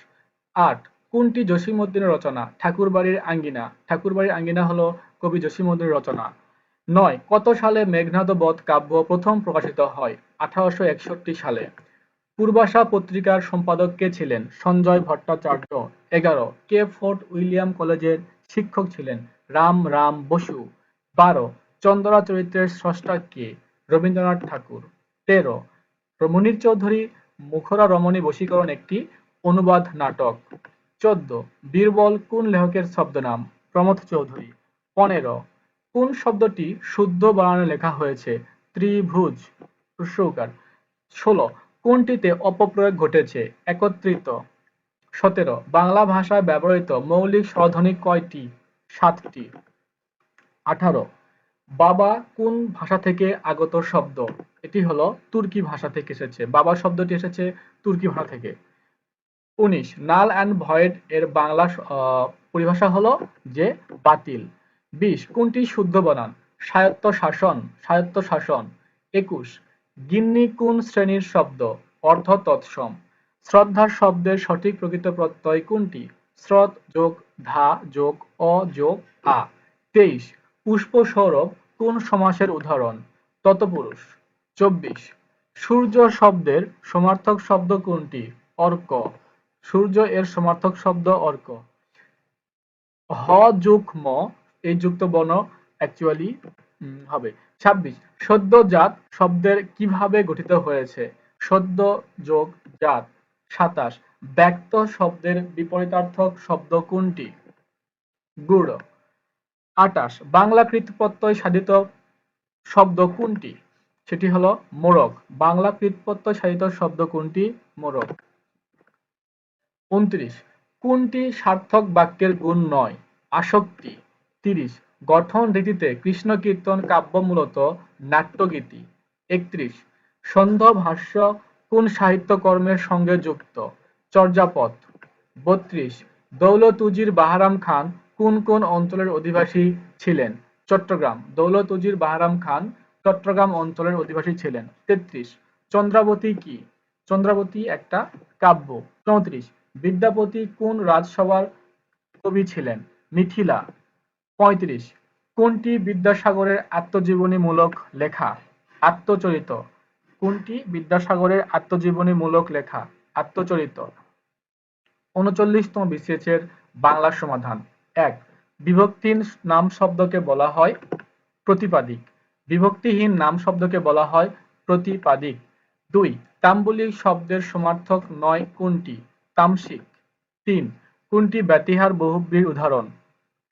৮ কোনটি জসীমউদ্দীনের রচনা? ঠাকুরবাড়ির আঙ্গিনা। ঠাকুরবাড়ির আঙ্গিনা হলো কবি জসীমউদ্দীনের রচনা। ৯ কত সালে মেঘনাদ বধ কাব্য প্রথম প্রকাশিত হয়? ১৮৬১ সালে। পূর্বাশা পত্রিকার সম্পাদক কে ছিলেন? সঞ্জয় ভট্টাচার্য। ১১ কে ফোর্ট উইলিয়াম কলেজের শিক্ষক ছিলেন? রাম বসু। ১২ চন্দরা চরিত্রের স্রষ্টা কে? রবীন্দ্রনাথ ঠাকুর। ১৩ মুনীর চৌধুরী মুখরা রমণী বশীকরণ একটি অনুবাদ নাটক। 14 বীরবল কোন লেখকের ছদ্মনাম? প্রমথ চৌধুরী। 15 কোন শব্দটি শুদ্ধ বানানে লেখা হয়েছে? ত্রিভুজ। 16 কোনটিতে অপপ্রয়োগ ঘটেছে? একত্রিত। 17 বাংলা ভাষায় ব্যবহৃত মৌলিক স্বরধ্বনি কয়টি? 7টি। 18 বাবা কোন ভাষা থেকে আগত শব্দ? এটি হলো তুর্কি ভাষা থেকে এসেছে। বাবা শব্দটি এসেছে তুর্কি ভাষা থেকে। 19 নাল অ্যান্ড ভয়েড এর বাংলা পরিভাষা হলো যে বাতিল। 20 কোনটি শুদ্ধ বানান? স্বায়ত্তশাসন। স্বায়ত্তশাসন। 21 গিন্নি কোন শ্রেণীর শব্দ? অর্ধ তৎসম। শ্রদ্ধা শব্দের সঠিক প্রকৃত প্রত্যয় কোনটি? শ্রদ্ধ যোগ ধা যোগ অ যোগ আ। 23 পুষ্প সৌরভ কোন সমাসের উদাহরণ? তৎপুরুষ। 24 সূর্য শব্দের সমার্থক শব্দ কোনটি? অর্ক। সূর্য এর সমার্থক শব্দ অর্ক। হ যোগ ম এই যুক্ত বর্ণ অ্যাকচুয়ালি হবে। 26 সদ্যজাত শব্দের কিভাবে গঠিত হয়েছে? সদ্য যোগ জাত। 27 ব্যক্ত শব্দের বিপরীতার্থক শব্দ কোনটি? গুড়। 28 বাংলা কৃৎপ্রত্যয় সাধিত শব্দ কোনটি? সেটি হলো মোড়ক। বাংলা কৃৎপ্রত্যয় সাধিত শব্দ কোনটি? মোড়ক। 29 কোনটি সার্থক বাক্যের গুণ নয়? আসক্তি। 30 গঠন রীতিতে কৃষ্ণ কীর্তন কাব্য মূলত নাট্যগীতি। 31 সন্ধ্যা ভাষ্য কোন সাহিত্যকর্মের সঙ্গে যুক্ত? চর্যাপদ। 32 দৌলত উজির বাহারাম খান কোন কোন অঞ্চলের অধিবাসী ছিলেন? চট্টগ্রাম। দৌলত উজির বাহারাম খান চট্টগ্রাম অঞ্চলের অধিবাসী ছিলেন। 33 চন্দ্রাবতী কি? চন্দ্রাবতী একটা কাব্য। 34 বিদ্যাপতি কোন রাজসভার কবি ছিলেন? মিথিলা। 35 কোনটি বিদ্যাসাগরের আত্মজীবনীমূলক লেখা? আত্মচরিত। কোনটি বিদ্যাসাগরের আত্মজীবনীমূলক লেখা? আত্মচরিত। 39তম বিসিএস এর বাংলা সমাধান। 1 বিভক্তিহীন নাম শব্দকে বলা হয় প্রতিপাদিক। বিভক্তিহীন নাম শব্দকে বলা হয় প্রতিপাদিক। 2 তাম্বুলিক শব্দের সমার্থক নয় কোনটি? তামসিক। 3 কোনটি ব্যতিহার বহুব্রীর উদাহরণ?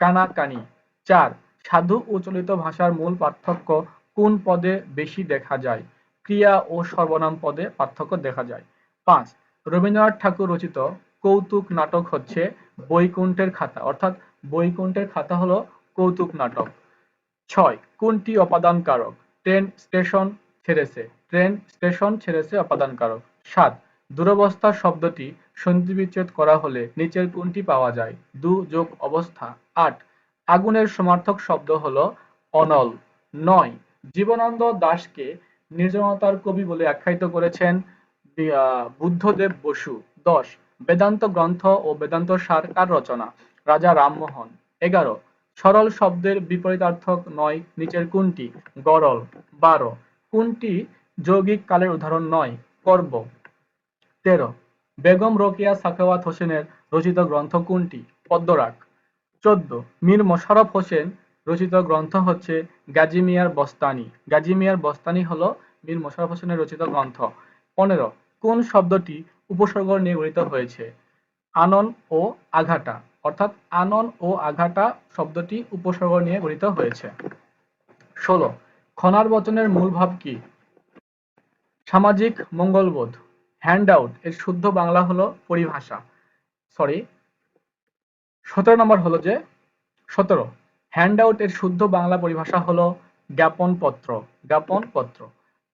কানাকানি। 4 সাধু ও চলিত ভাষার মূল পার্থক্য কোন পদে বেশি দেখা যায়? ক্রিয়া ও সর্বনাম পদে পার্থক্য দেখা যায়। 5 রবীন্দ্রনাথ ঠাকুর রচিত কৌতুক নাটক হচ্ছে বৈকুণ্ঠের খাতা, অর্থাৎ বৈকুণ্ঠের খাতা হলো কৌতুক নাটক। 6 কোনটি অপাদান কারক? ট্রেন স্টেশন ছেড়েছে। ট্রেন স্টেশন ছেড়েছে অপাদান কারক। 7 দুরবস্থা শব্দটি সন্ধিবিচ্ছেদ করা হলে নিচের কোনটি পাওয়া যায়? দু যোগ অবস্থা। 8 আগুনের সমার্থক শব্দ হলো অনল। 9 জীবনানন্দ দাশকে নির্জনতার কবি বলে আখ্যায়িত করেছেন বুদ্ধদেব বসু। 10 বেদান্ত গ্রন্থ ও বেদান্ত সার কার রচনা? রাজা রামমোহন। 11 সরল শব্দের বিপরীতার্থক নয় নিচের কোনটি? গরল। 12 কোনটি যৌগিক কালের উদাহরণ নয়? কর্ব। 13 বেগম রোকেয়া সাখাওয়াত হোসেনের রচিত গ্রন্থ কোনটি? পদ্মরাগ। 14 মীর মোশাররফ হোসেন রচিত গ্রন্থ হচ্ছে গাজী মিয়ার বস্তানি। গাজী মিয়ার বস্তানি হলো মীর মোশাররফ হোসেনের রচিত গ্রন্থ। 15 কোন শব্দটি উপসর্গ নিয়ে গঠিত হয়েছে? আনন ও আঘাটা, অর্থাৎ আনন ও আঘাটা শব্দটি উপসর্গ নিয়ে গঠিত হয়েছে। 16 খনার বচনের মূল ভাব কি? সামাজিক মঙ্গলবোধ। হ্যান্ডআউট এর শুদ্ধ বাংলা হলো পরিভাষা। 17 নম্বর হলো যে 17 হ্যান্ডআউট এর শুদ্ধ বাংলা পরিভাষা হলো জ্ঞাপনপত্র। জ্ঞাপনপত্র।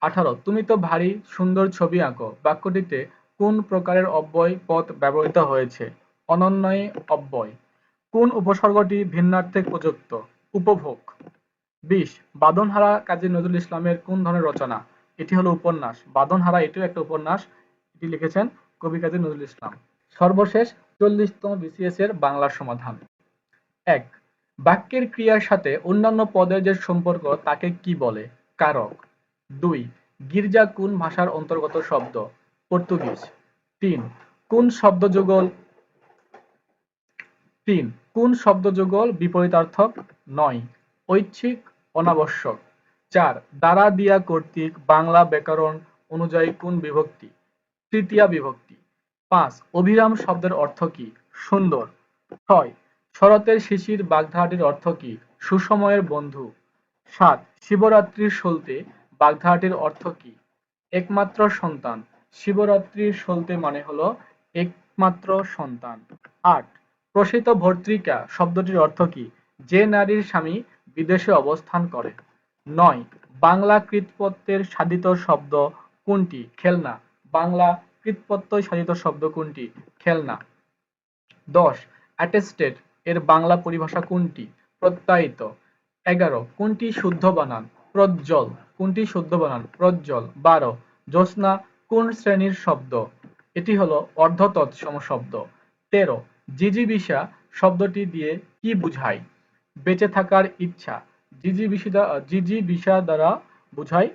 18 তুমি তো ভারী সুন্দর ছবি আঁকো বাক্যটিতে কোন প্রকারের অব্যয় পদ ব্যবহৃত হয়েছে? অনন্বয়ে অব্যয়। কোন উপসর্গটি ভিন্নার্থে প্রযুক্ত? উপভোগ। 20 বাঁধনহারা কাজী নজরুল ইসলামের কোন ধরনের রচনা? এটি হলো উপন্যাস। বাঁধনহারা এটিও একটা উপন্যাস। এটি লিখেছেন কবি কাজী নজরুল ইসলাম। সর্বশেষ 40তম বিসিএস এর বাংলা সমাধান। 1 বাক্যের ক্রিয়ার সাথে অন্যান্য পদের যে সম্পর্ক তাকে কি বলে? কারক। 2 গির্জা কোন ভাষার অন্তর্গত শব্দ? পর্তুগিজ। 3 কোন শব্দযুগল 3 কোন শব্দযুগল বিপরীতার্থক নয়? ঐচ্ছিক অনাবশ্যক। 4 দ্বারা দিয়া কর্তৃক বাংলা ব্যাকরণ অনুযায়ী কোন বিভক্তি? তৃতীয়া বিভক্তি। 5 অভিরাম শব্দের অর্থ কি? সুন্দর। 6 শরতের শিশির বাগধারাটির অর্থ কি? সুসময়ের বন্ধু। 7 শিবরাত্রির সলতে বাগধারাটির অর্থ কি? একমাত্র সন্তান। শিবরাত্রির সলতে মানে হলো একমাত্র সন্তান। 8 প্রসিত ভর্তৃকা শব্দটির অর্থ কি? যে নারীর স্বামী বিদেশে অবস্থান করে। 9 বাংলা কৃৎপত্তের সাধিত শব্দ কোনটি? খেলনা। বাংলা কৃৎপত্তয় সাধিত শব্দ কোনটি? খেলনা। 10 অ্যাটেস্টেড এর বাংলা পরিভাষা কোনটি? প্রত্যায়িত। 11 কোনটি শুদ্ধ বানান? প্রজ্জ্বল। কোনটি শুদ্ধ বানান? প্রজ্জ্বল। 12 জ্যোৎস্না কোন শ্রেণীর শব্দ? এটি হলো অর্ধ তৎসম শব্দ। 13 জিজিবিষা শব্দটি দিয়ে কি বুঝায়? বেঁচে থাকার ইচ্ছা। জিজিবিষা দ্বারা বুঝায়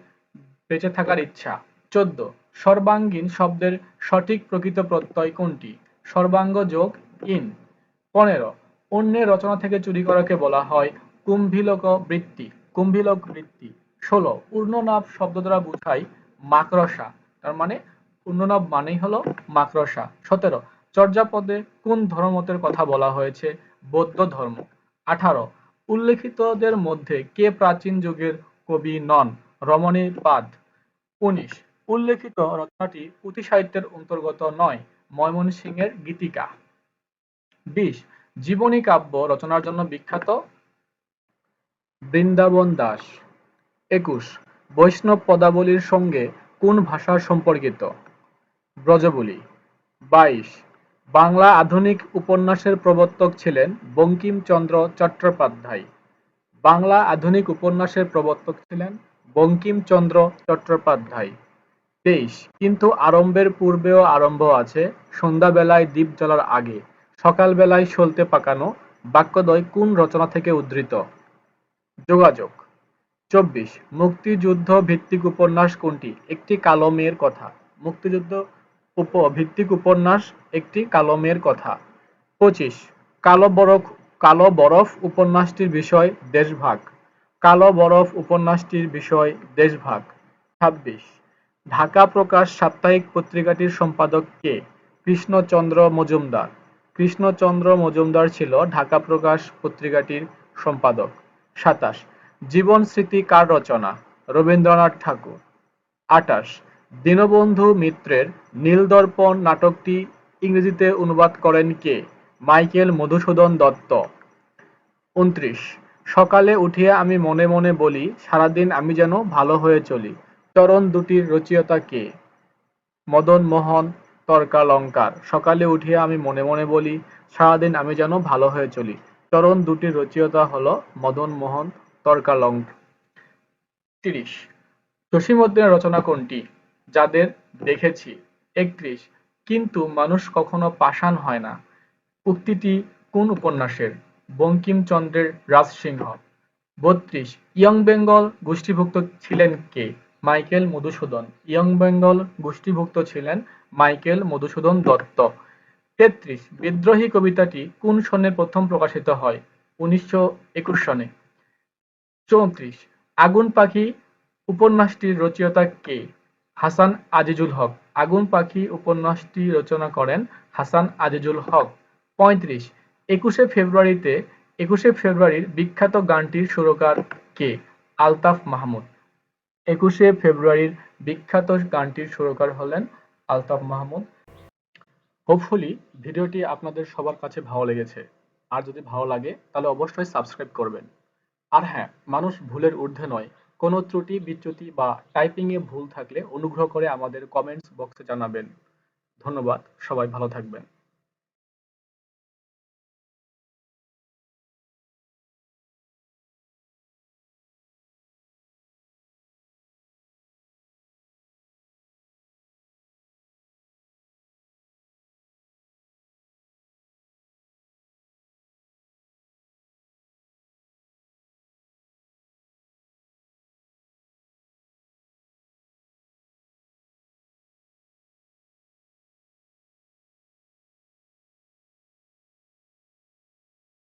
বেঁচে থাকার ইচ্ছা। 14 সর্বাঙ্গীন শব্দের সঠিক প্রকৃত প্রত্যয় কোনটি? সর্বাঙ্গ যোগ ইন। 15 অন্যের রচনা থেকে চুরি করাকে বলা হয় কুম্ভিলক বৃত্তি। কুম্ভিলক বৃত্তি। 16 ঊর্ধ্বনাভ শব্দ দ্বারা বুঝায় মাকড়সা। তার মানে ঊর্ধ্বনাভ মানেই হলো মাকড়সা। 17 চর্যাপদে কোন ধর্মমতের কথা বলা হয়েছে? বৌদ্ধ ধর্ম। 18 উল্লেখিতদের মধ্যে কে প্রাচীন যুগের কবি নন? রমণীপাদ। 19 উল্লেখিত রচনাটি পুঁথি সাহিত্যের অন্তর্গত নয়। ময়মনসিংহের গীতিকা। 20 জীবনী কাব্য রচনার জন্য বিখ্যাত? বৃন্দাবন দাস। 21 বৈষ্ণব পদাবলীর সঙ্গে কোন ভাষা সম্পর্কিত? ব্রজবুলি। 22 বাংলা আধুনিক উপন্যাসের প্রবর্তক ছিলেন বঙ্কিমচন্দ্র চট্টোপাধ্যায়। বাংলা আধুনিক উপন্যাসের প্রবর্তক ছিলেন বঙ্কিমচন্দ্র চট্টোপাধ্যায়। 23 কিন্তু আরম্ভের পূর্বেও আরম্ভ আছে, সন্ধ্যাবেলায় দীপ জ্বলার আগে, সকালবেলায় সলতে পাকানো বাক্যদ্বয় কোন রচনা থেকে উদ্ধৃত? যোগাযোগ। 24 মুক্তিযুদ্ধ ভিত্তিক উপন্যাস কোনটি? একটি কালো মেয়ের কথা। মুক্তিযুদ্ধ ভিত্তিক উপন্যাস একটি কালো মেয়ের কথা। 25 কালো বরফ উপন্যাসটির বিষয় দেশভাগ। কালো বরফ উপন্যাসটির বিষয় দেশভাগ। 26 ঢাকা প্রকাশ সাপ্তাহিক পত্রিকাটির সম্পাদক কে? কৃষ্ণচন্দ্র মজুমদার। কৃষ্ণচন্দ্র মজুমদার ছিল ঢাকা প্রকাশ পত্রিকাটির সম্পাদক। 27 জীবন স্মৃতি কার রচনা? রবীন্দ্রনাথ ঠাকুর। 28 দীনবন্ধু মিত্রের নীলদর্পণ নাটকটি ইংরেজিতে অনুবাদ করেন কে? মাইকেল মধুসূদন দত্ত। 29 সকালে উঠিয়া আমি মনে মনে বলি সারাদিন আমি যেন ভালো হয়ে চলি। চরণ দুটির রচয়িতা কে? মদন মোহন তর্কালঙ্কার। সকালে উঠিয়া আমি মনে মনে বলি সারাদিন আমি যেন ভালো হয়ে চলি। চরণ দুটির রচয়িতা হলো মদন মোহন তর্কালঙ্কার। 30 জসীমউদ্দীনের রচনা কোনটি? যাদের দেখেছি। 31 কিন্তু মানুষ কখনো পাষাণ হয় না উক্তিটি কোন উপন্যাসের? বঙ্কিমচন্দ্রের রাজসিংহ। 32 ইয়ং বেঙ্গল গোষ্ঠীভুক্ত ছিলেন কে? মাইকেল মধুসূদন। ইয়ং বেঙ্গল গোষ্ঠীভুক্ত ছিলেন মাইকেল মধুসূদন দত্ত। 33 বিদ্রোহী কবিতাটি কোন সনে প্রথম প্রকাশিত হয়? 1921 সনে। 34 আগুন পাখি উপন্যাসটির রচয়িতা কে? হাসান আজিজুল হক। আগুন পাখি উপন্যাসটি রচনা করেন হাসান আজিজুল হক। 35 একুশে ফেব্রুয়ারির বিখ্যাত গানটির সুরকার কে? আলতাফ মাহমুদ। 21শে ফেব্রুয়ারির বিখ্যাত গানটির সুরকার হলেন আলতাফ মাহমুদ। হোপফুলি ভিডিওটি আপনাদের সবার কাছে ভালো লেগেছে। আর যদি ভালো লাগে তাহলে অবশ্যই সাবস্ক্রাইব করবেন। আর হ্যাঁ, মানুষ ভুলের ঊর্ধ্বে নয়। কোনো ত্রুটি বিচ্যুতি বা টাইপিং এ ভুল থাকলে অনুগ্রহ করে আমাদের কমেন্টস বক্সে জানাবেন। ধন্যবাদ, সবাই ভালো থাকবেন।